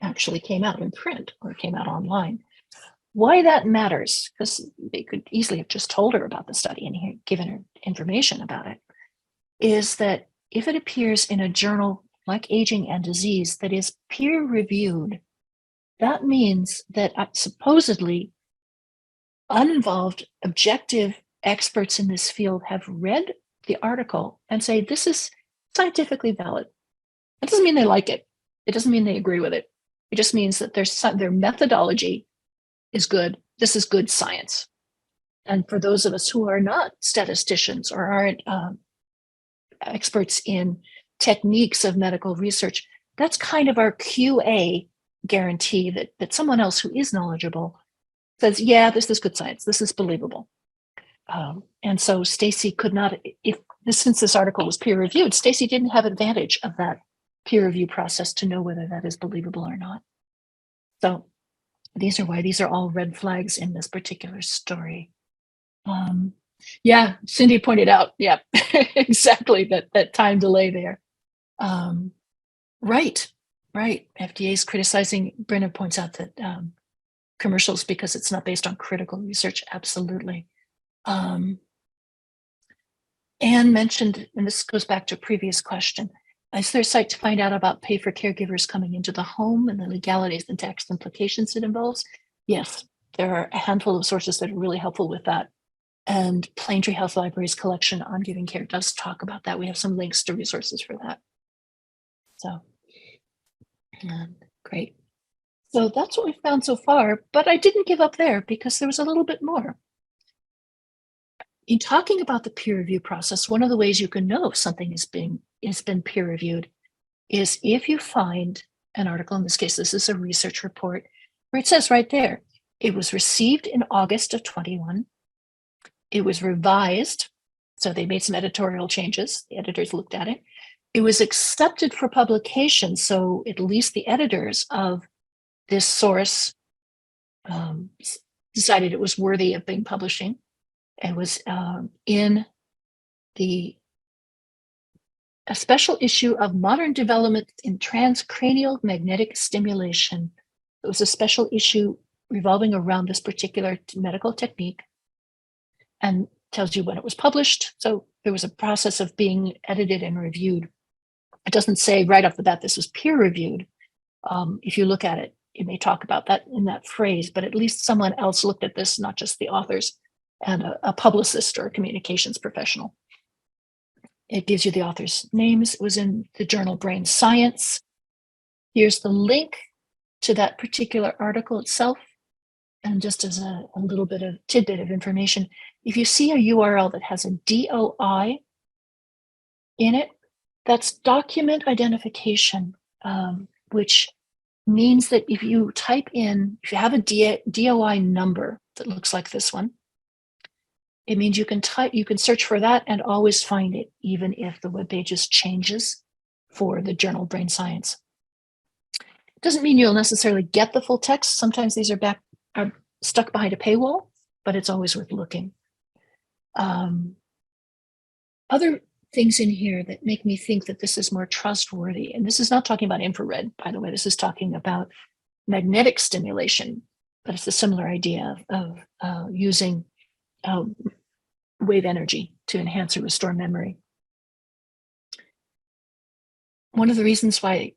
actually came out in print or came out online. Why that matters, because they could easily have just told her about the study and given her information about it, is that if it appears in a journal like Aging and Disease that is peer reviewed, that means that supposedly uninvolved, objective experts in this field have read the article and say, this is scientifically valid. That doesn't mean they like it. It doesn't mean they agree with it. It just means that their methodology is good. This is good science. And for those of us who are not statisticians or aren't experts in techniques of medical research, that's kind of our QA guarantee that someone else who is knowledgeable says, yeah, this is good science. This is believable. And so Stacy could not, since this article was peer reviewed, Stacy didn't have advantage of that peer review process to know whether that is believable or not. So these are all red flags in this particular story. Yeah, Cindy pointed out, yeah, exactly that time delay there. Right. FDA's criticizing, Brenna points out that commercials because it's not based on critical research. Absolutely. Anne mentioned, and this goes back to a previous question, is there a site to find out about pay for caregivers coming into the home and the legalities and tax implications it involves? Yes, there are a handful of sources that are really helpful with that. And Plaintree Health Library's collection on giving care does talk about that. We have some links to resources for that. So, great. So that's what we found so far, but I didn't give up there because there was a little bit more. in talking about the peer review process, one of the ways you can know if something has been peer reviewed is if you find an article, in this case, this is a research report, where it says right there, it was received in August of 21. It was revised. So they made some editorial changes. The editors looked at it. It was accepted for publication. So at least the editors of this source decided it was worthy of being publishing. It was in a special issue of Modern Development in Transcranial Magnetic Stimulation. It was a special issue revolving around this particular medical technique, and tells you when it was published. So there was a process of being edited and reviewed. It doesn't say right off the bat this was peer reviewed. If you look at it, it may talk about that in that phrase, but at least someone else looked at this, not just the authors and a publicist or a communications professional. It gives you the author's names. It was in the journal Brain Science. Here's the link to that particular article itself. And just as a little bit of tidbit of information, if you see a URL that has a DOI in it, that's document identification, which means that if you type in, if you have a DOI number that looks like this one, it means you can search for that and always find it, even if the web page changes for the journal Brain Science. It doesn't mean you'll necessarily get the full text. Sometimes these are stuck behind a paywall, but it's always worth looking. Other things in here that make me think that this is more trustworthy, and this is not talking about infrared, by the way, this is talking about magnetic stimulation, but it's a similar idea of using wave energy to enhance or restore memory. One of the reasons why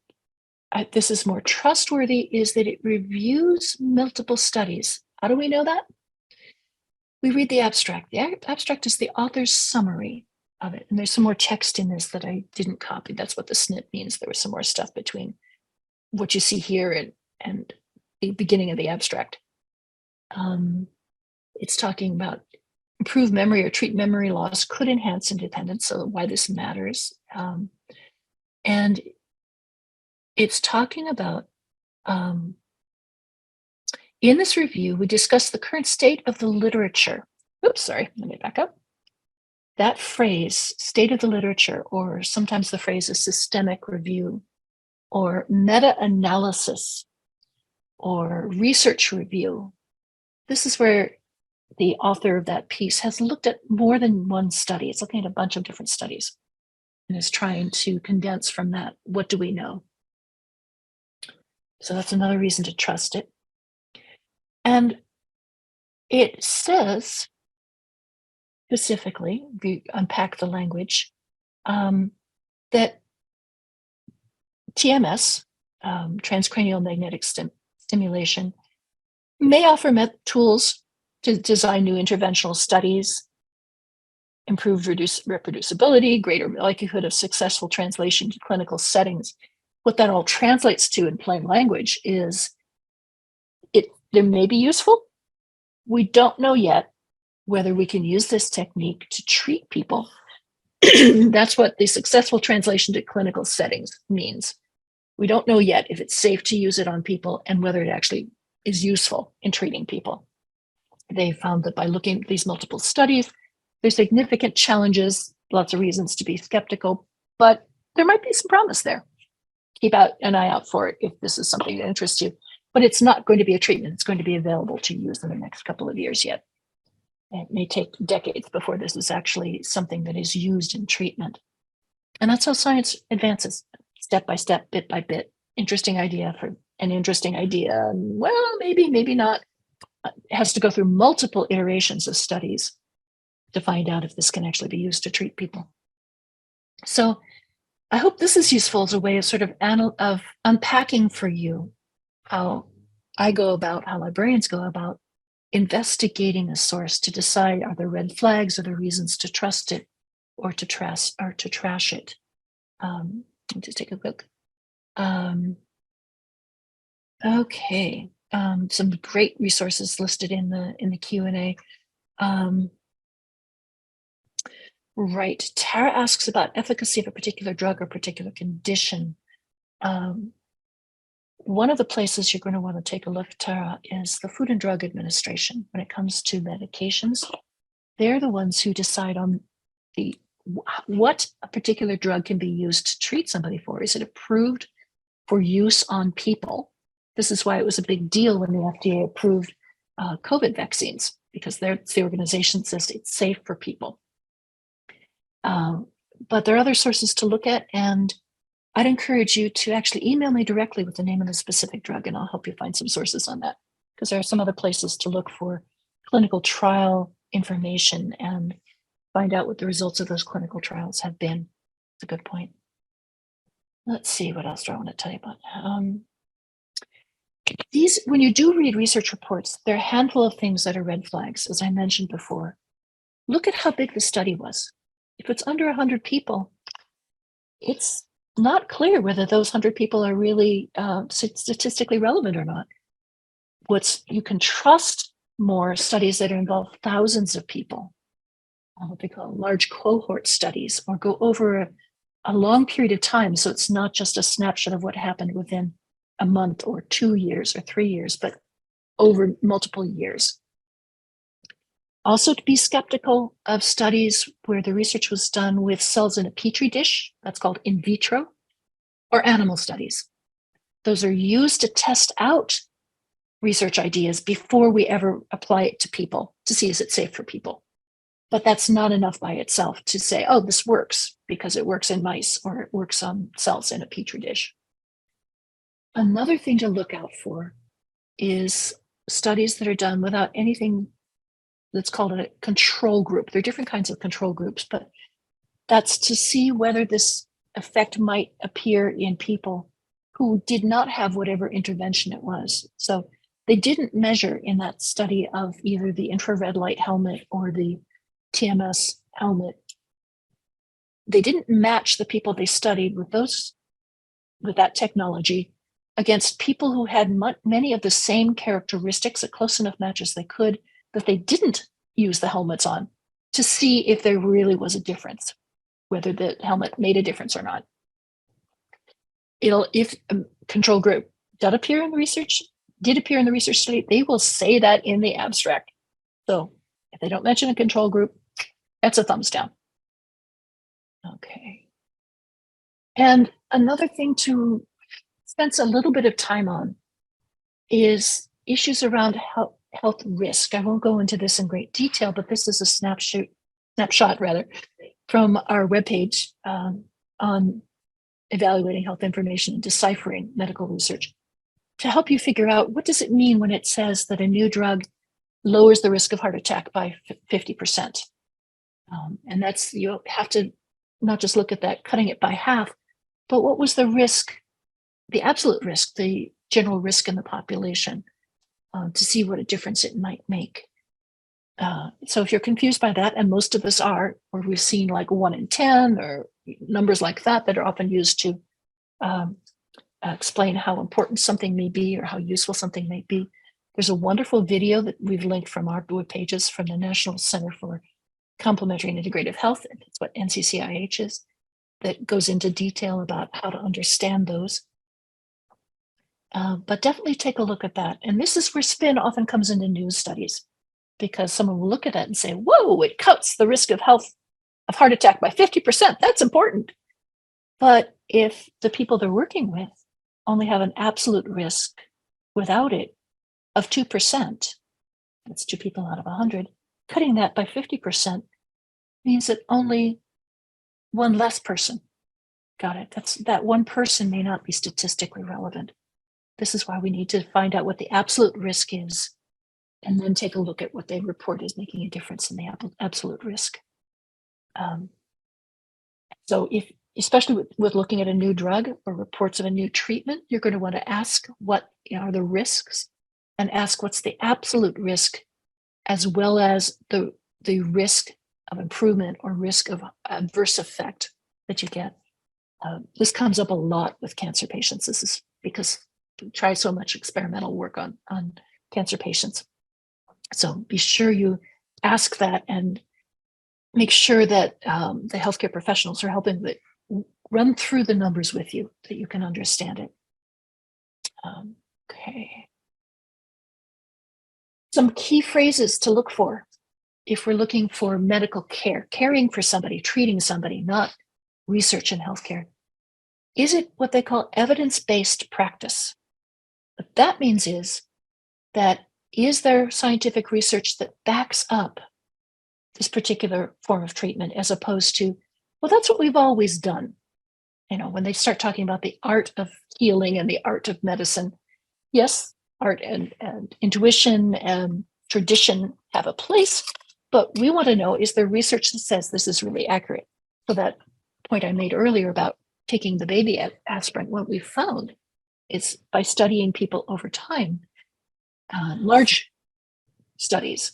this is more trustworthy is that it reviews multiple studies. How do we know that? We read the abstract. The abstract is the author's summary of it. And there's some more text in this that I didn't copy. That's what the snip means. There was some more stuff between what you see here and the beginning of the abstract. It's talking about improved memory or treat memory loss could enhance independence, so why this matters. And it's talking about, in this review, we discussed the current state of the literature. Oops, sorry, let me back up. That phrase, state of the literature, or sometimes the phrase is systemic review, or meta-analysis, or research review. This is where the author of that piece has looked at more than one study. It's looking at a bunch of different studies and is trying to condense from that, what do we know? So that's another reason to trust it. And it says, specifically, if you unpack the language, that TMS, transcranial magnetic stimulation, may offer tools to design new interventional studies, improved reproducibility, greater likelihood of successful translation to clinical settings. What that all translates to in plain language is they may be useful. We don't know yet whether we can use this technique to treat people. That's what the successful translation to clinical settings means. We don't know yet if it's safe to use it on people and whether it actually is useful in treating people. They found that by looking at these multiple studies, there's significant challenges, lots of reasons to be skeptical, but there might be some promise there. Keep an eye out for it if this is something that interests you. But it's not going to be a treatment. It's going to be available to use in the next couple of years yet. It may take decades before this is actually something that is used in treatment. And that's how science advances, step by step, bit by bit. Interesting idea for an interesting idea. Well, maybe not. It has to go through multiple iterations of studies to find out if this can actually be used to treat people. So I hope this is useful as a way of sort of unpacking for you how librarians go about investigating a source to decide, are there red flags, are there reasons to trust it or to trash it. Just take a look. Okay, some great resources listed in the Q&A. Right. Tara asks about efficacy of a particular drug or particular condition. One of the places you're going to want to take a look, Tara, is the Food and Drug Administration. When it comes to medications, they're the ones who decide on what a particular drug can be used to treat somebody for. Is it approved for use on people? This is why it was a big deal when the FDA approved COVID vaccines, because the organization says it's safe for people. But there are other sources to look at, and I'd encourage you to actually email me directly with the name of the specific drug, and I'll help you find some sources on that, because there are some other places to look for clinical trial information and find out what the results of those clinical trials have been. It's a good point. Let's see, what else do I want to tell you about? When you do read research reports, there are a handful of things that are red flags, as I mentioned before. Look at how big the study was. If it's under 100 people, it's not clear whether those 100 people are really statistically relevant or not. You can trust more studies that involve thousands of people, what they call large cohort studies, or go over a long period of time. So it's not just a snapshot of what happened within a month or 2 years or 3 years, but over multiple years. Also, to be skeptical of studies where the research was done with cells in a petri dish, that's called in vitro, or animal studies. Those are used to test out research ideas before we ever apply it to people to see is it safe for people. But that's not enough by itself to say, oh, this works because it works in mice or it works on cells in a petri dish. Another thing to look out for is studies that are done without anything that's called a control group. There are different kinds of control groups, but that's to see whether this effect might appear in people who did not have whatever intervention it was. So they didn't measure in that study of either the infrared light helmet or the TMS helmet. They didn't match the people they studied with that technology against people who had many of the same characteristics, a close enough match as they could, that they didn't use the helmets on, to see if there really was a difference, whether the helmet made a difference or not. If a control group did appear in the research study, they will say that in the abstract. So if they don't mention a control group, that's a thumbs down. Okay. And another thing to spend a little bit of time on is issues around health risk. I won't go into this in great detail, but this is a snapshot from our webpage on evaluating health information and deciphering medical research to help you figure out what does it mean when it says that a new drug lowers the risk of heart attack by 50%. And that's, you have to not just look at that, cutting it by half, but what was the risk, the absolute risk, the general risk in the population, to see what a difference it might make. So if you're confused by that, and most of us are, or we've seen like 1 in 10 or numbers like that are often used to explain how important something may be or how useful something may be. There's a wonderful video that we've linked from our web pages from the National Center for Complementary and Integrative Health, and it's what NCCIH is, that goes into detail about how to understand those. But definitely take a look at that. And this is where spin often comes into news studies, because someone will look at that and say, whoa, it cuts the risk of heart attack by 50%. That's important. But if the people they're working with only have an absolute risk without it of 2%, that's 2 people out of 100, cutting that by 50% means that only one less person got it. That one person may not be statistically relevant. This is why we need to find out what the absolute risk is and then take a look at what they report is making a difference in the absolute risk. So especially with looking at a new drug or reports of a new treatment, you're going to want to ask what are the risks, and ask what's the absolute risk, as well as the risk of improvement or risk of adverse effect that you get. This comes up a lot with cancer patients. This is because we try so much experimental work on cancer patients. So be sure you ask that, and make sure that the healthcare professionals are helping run through the numbers with you, that you can understand it. Okay. Some key phrases to look for if we're looking for medical care, caring for somebody, treating somebody, not research in healthcare. Is it what they call evidence-based practice? What that means is that is there scientific research that backs up this particular form of treatment, as opposed to, well, that's what we've always done. You know, when they start talking about the art of healing and the art of medicine, yes, art and intuition and tradition have a place, but we want to know, is there research that says this is really accurate? So that point I made earlier about taking the baby aspirin, what we found is by studying people over time, large studies,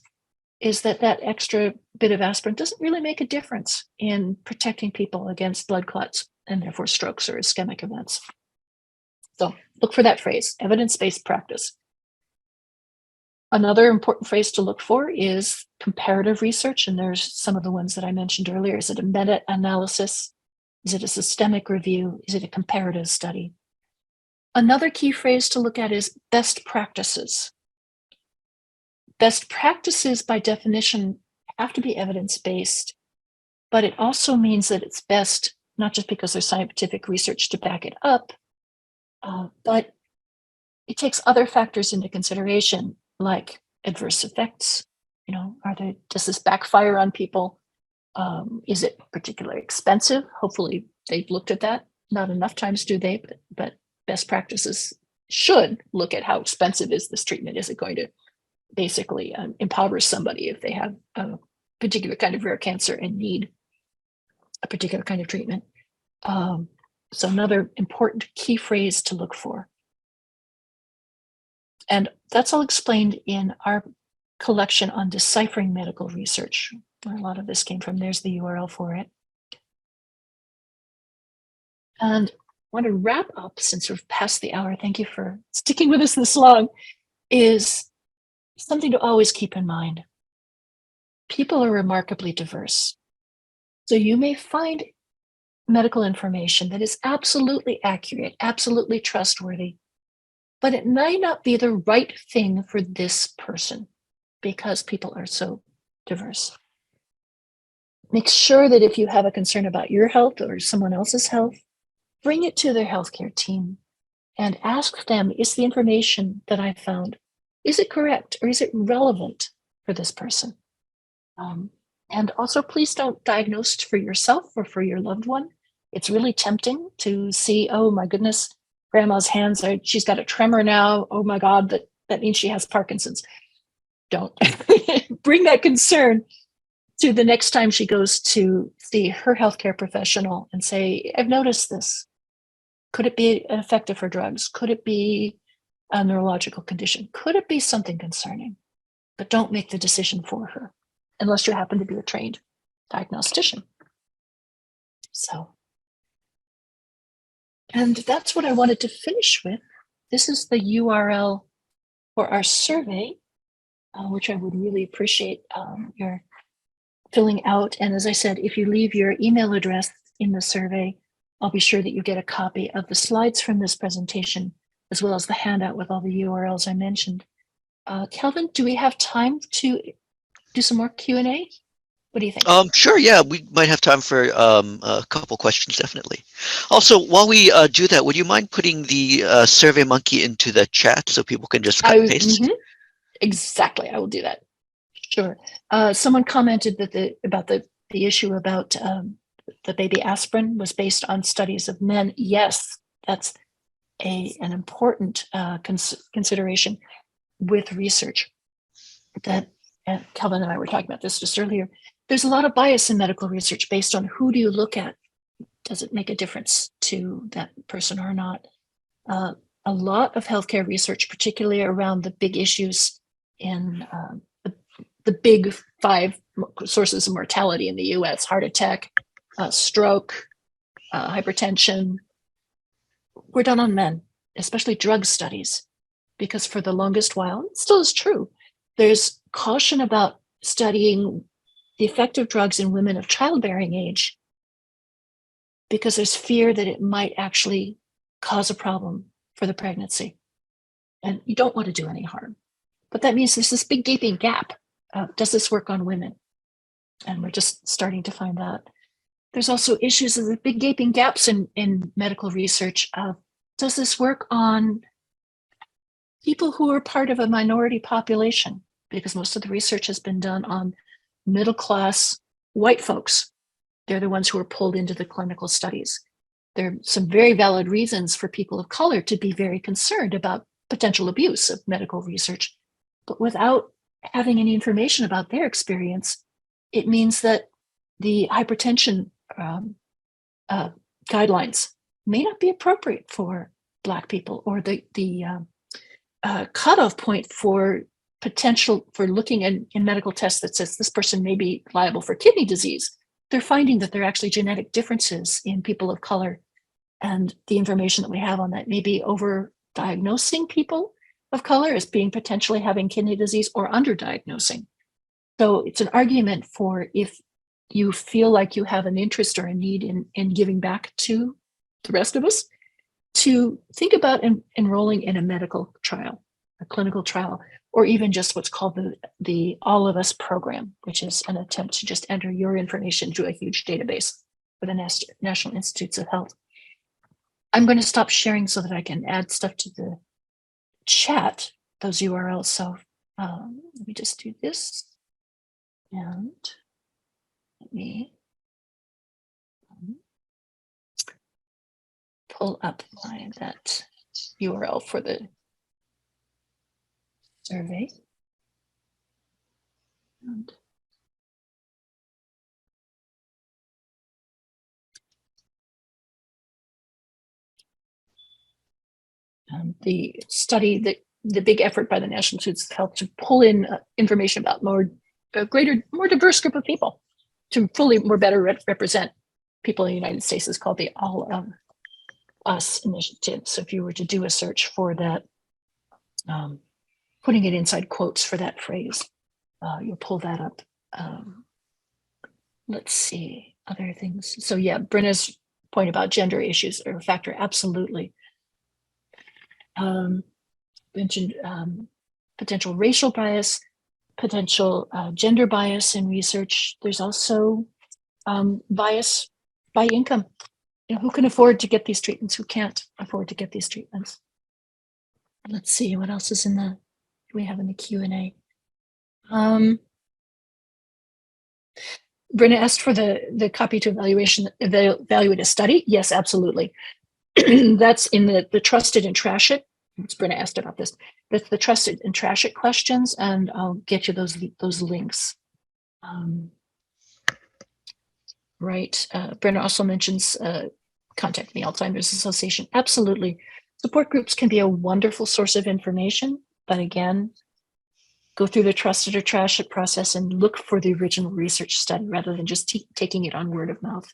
is that extra bit of aspirin doesn't really make a difference in protecting people against blood clots and therefore strokes or ischemic events. So look for that phrase, evidence-based practice. Another important phrase to look for is comparative research, and there's some of the ones that I mentioned earlier. Is it a meta-analysis? Is it a systemic review? Is it a comparative study? Another key phrase to look at is best practices. Best practices, by definition, have to be evidence-based, but it also means that it's best not just because there's scientific research to back it up, but it takes other factors into consideration, like adverse effects. You know, does this backfire on people? Is it particularly expensive? Hopefully they've looked at that. Not enough times do they, but best practices should look at how expensive is this treatment. Is it going to basically impoverish somebody if they have a particular kind of rare cancer and need a particular kind of treatment? So another important key phrase to look for. And that's all explained in our collection on deciphering medical research, where a lot of this came from. There's the URL for it. And I want to wrap up, since we've passed the hour, thank you for sticking with us this long, is something to always keep in mind. People are remarkably diverse. So you may find medical information that is absolutely accurate, absolutely trustworthy, but it may not be the right thing for this person because people are so diverse. Make sure that if you have a concern about your health or someone else's health, bring it to their healthcare team and ask them, is the information that I found, is it correct or is it relevant for this person? And also, please don't diagnose for yourself or for your loved one. It's really tempting to see, oh my goodness, grandma's hands, she's got a tremor now. Oh my God, that means she has Parkinson's. Don't bring that concern to the next time she goes to see her healthcare professional and say, I've noticed this. Could it be an effect of her drugs? Could it be a neurological condition? Could it be something concerning? But don't make the decision for her unless you happen to be a trained diagnostician. So, and that's what I wanted to finish with. This is the URL for our survey, which I would really appreciate your filling out. And as I said, if you leave your email address in the survey, I'll be sure that you get a copy of the slides from this presentation, as well as the handout with all the URLs I mentioned. Kelvin, do we have time to do some more Q&A? What do you think? Sure, yeah, we might have time for a couple questions, definitely. Also, while we do that, would you mind putting the Survey Monkey into the chat so people can just cut and paste? Exactly, I will do that. Sure. Someone commented that about the issue about the baby aspirin was based on studies of men. Yes, that's an important consideration with research. That Kelvin and I were talking about this just earlier. There's a lot of bias in medical research based on who do you look at. Does it make a difference to that person or not? A lot of healthcare research, particularly around the big issues in the big 5 sources of mortality in the US, heart attack, stroke, hypertension, were done on men, especially drug studies, because for the longest while, it still is true, there's caution about studying the effect of drugs in women of childbearing age, because there's fear that it might actually cause a problem for the pregnancy. And you don't want to do any harm. But that means there's this big gaping gap. Does this work on women? And we're just starting to find that. There's also issues of the big gaping gaps in medical research. Does this work on people who are part of a minority population? Because most of the research has been done on middle-class white folks. They're the ones who are pulled into the clinical studies. There are some very valid reasons for people of color to be very concerned about potential abuse of medical research. But without having any information about their experience, it means that the hypertension guidelines may not be appropriate for Black people, or the cutoff point for potential for looking in medical tests that says this person may be liable for kidney disease. They're finding that there are actually genetic differences in people of color, and the information that we have on that may be over diagnosing people of color as being potentially having kidney disease, or underdiagnosing. So it's an argument for, if you feel like you have an interest or a need in giving back to the rest of us, to think about enrolling in a medical trial, a clinical trial, or even just what's called the All of Us program, which is an attempt to just enter your information into a huge database for the National Institutes of Health. I'm going to stop sharing so that I can add stuff to the chat, those URLs. So let me just do this, and let me pull up that URL for the survey. And the study, the big effort by the National Institutes of Health to pull in information about more diverse group of people, to fully more better represent people in the United States, is called the All of Us initiative. So if you were to do a search for that, putting it inside quotes for that phrase, you'll pull that up. Let's see, other things. So yeah, Brenna's point about gender issues are a factor, absolutely. Mentioned potential racial bias, potential gender bias in research. There's also bias by income. You know, who can afford to get these treatments? Who can't afford to get these treatments? Let's see what else is in the we have in the Q&A. Brenna asked for the copy to evaluate a study. Yes, absolutely. That's in the trusted and trash it. Brenna asked about this. That's the trusted and trash it questions, and I'll get you those links. Right. Brenna also mentions contact the Alzheimer's Association. Absolutely. Support groups can be a wonderful source of information, but again, go through the trusted or trash it process and look for the original research study rather than just taking it on word of mouth.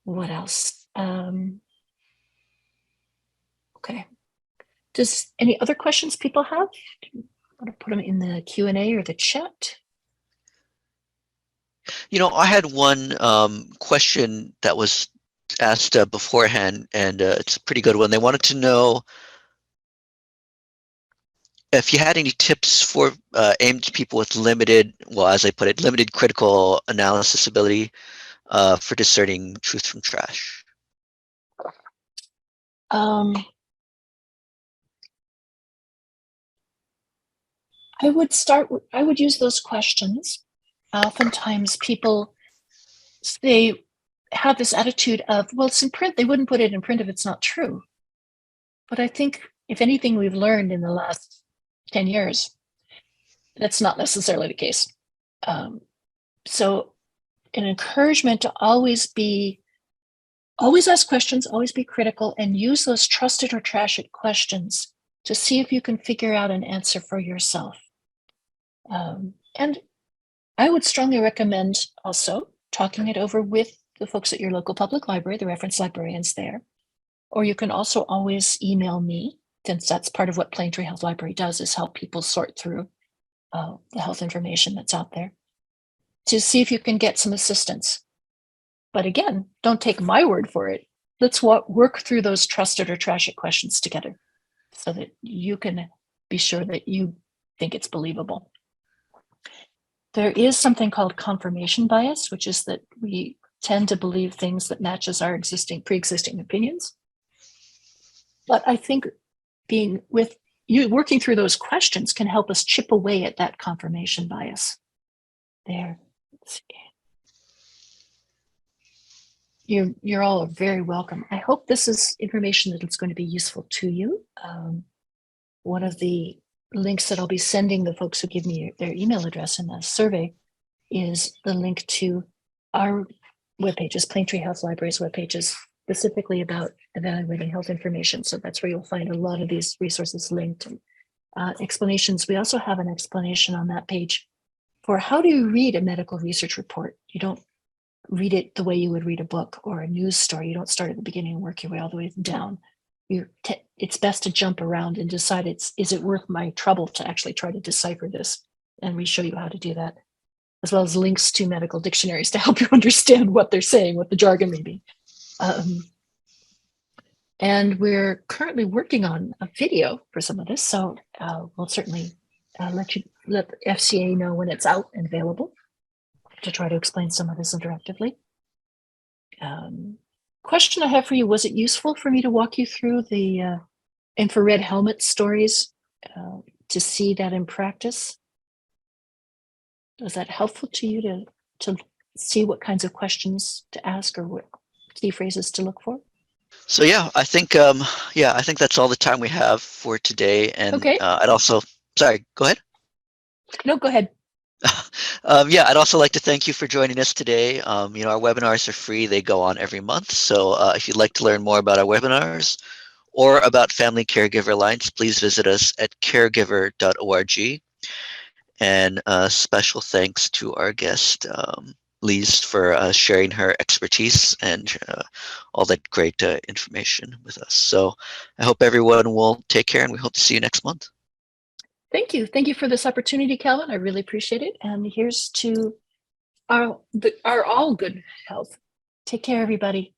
What else? Okay. Does any other questions people have? Do you want to put them in the Q&A or the chat? You know, I had one question that was asked beforehand, and it's a pretty good one. They wanted to know if you had any tips for aimed at people with limited, well, as I put it, limited critical analysis ability for discerning truth from trash. I would use those questions. Oftentimes people, they have this attitude of, well, it's in print. They wouldn't put it in print if it's not true. But I think if anything we've learned in the last 10 years, that's not necessarily the case. So an encouragement to always ask questions, always be critical, and use those trusted or trash it questions to see if you can figure out an answer for yourself. And I would strongly recommend also talking it over with the folks at your local public library, the reference librarians there. Or you can also always email me, since that's part of what Plaintree Health Library does, is help people sort through the health information that's out there to see if you can get some assistance. But again, don't take my word for it. Let's work through those trusted or trash it questions together so that you can be sure that you think it's believable. There is something called confirmation bias, which is that we tend to believe things that matches our pre-existing opinions. But I think being with you, working through those questions can help us chip away at that confirmation bias. There. You're all very welcome. I hope this is information that is going to be useful to you. One of the links that I'll be sending the folks who give me their email address in the survey is the link to our webpages, Plaintree Health Library's webpages, specifically about evaluating health information. So that's where you'll find a lot of these resources linked and explanations. We also have an explanation on that page for how do you read a medical research report. You don't read it the way you would read a book or a news story. You don't start at the beginning and work your way all the way down. It's best to jump around and decide is it worth my trouble to actually try to decipher this? And we show you how to do that, as well as links to medical dictionaries to help you understand what they're saying, what the jargon may be. And we're currently working on a video for some of this, so we'll certainly let the FCA know when it's out and available to try to explain some of this interactively. Question I have for you, was it useful for me to walk you through the infrared helmet stories to see that in practice? Was that helpful to you to see what kinds of questions to ask or what key phrases to look for? So yeah, I think that's all the time we have for today. And okay. Sorry, go ahead. No, go ahead. Yeah, I'd also like to thank you for joining us today. Our webinars are free. They go on every month. So if you'd like to learn more about our webinars or about Family Caregiver Alliance, please visit us at caregiver.org. And special thanks to our guest, Lise, for sharing her expertise and all that great information with us. So I hope everyone will take care, and we hope to see you next month. Thank you. Thank you for this opportunity, Calvin. I really appreciate it. And here's to our all good health. Take care, everybody.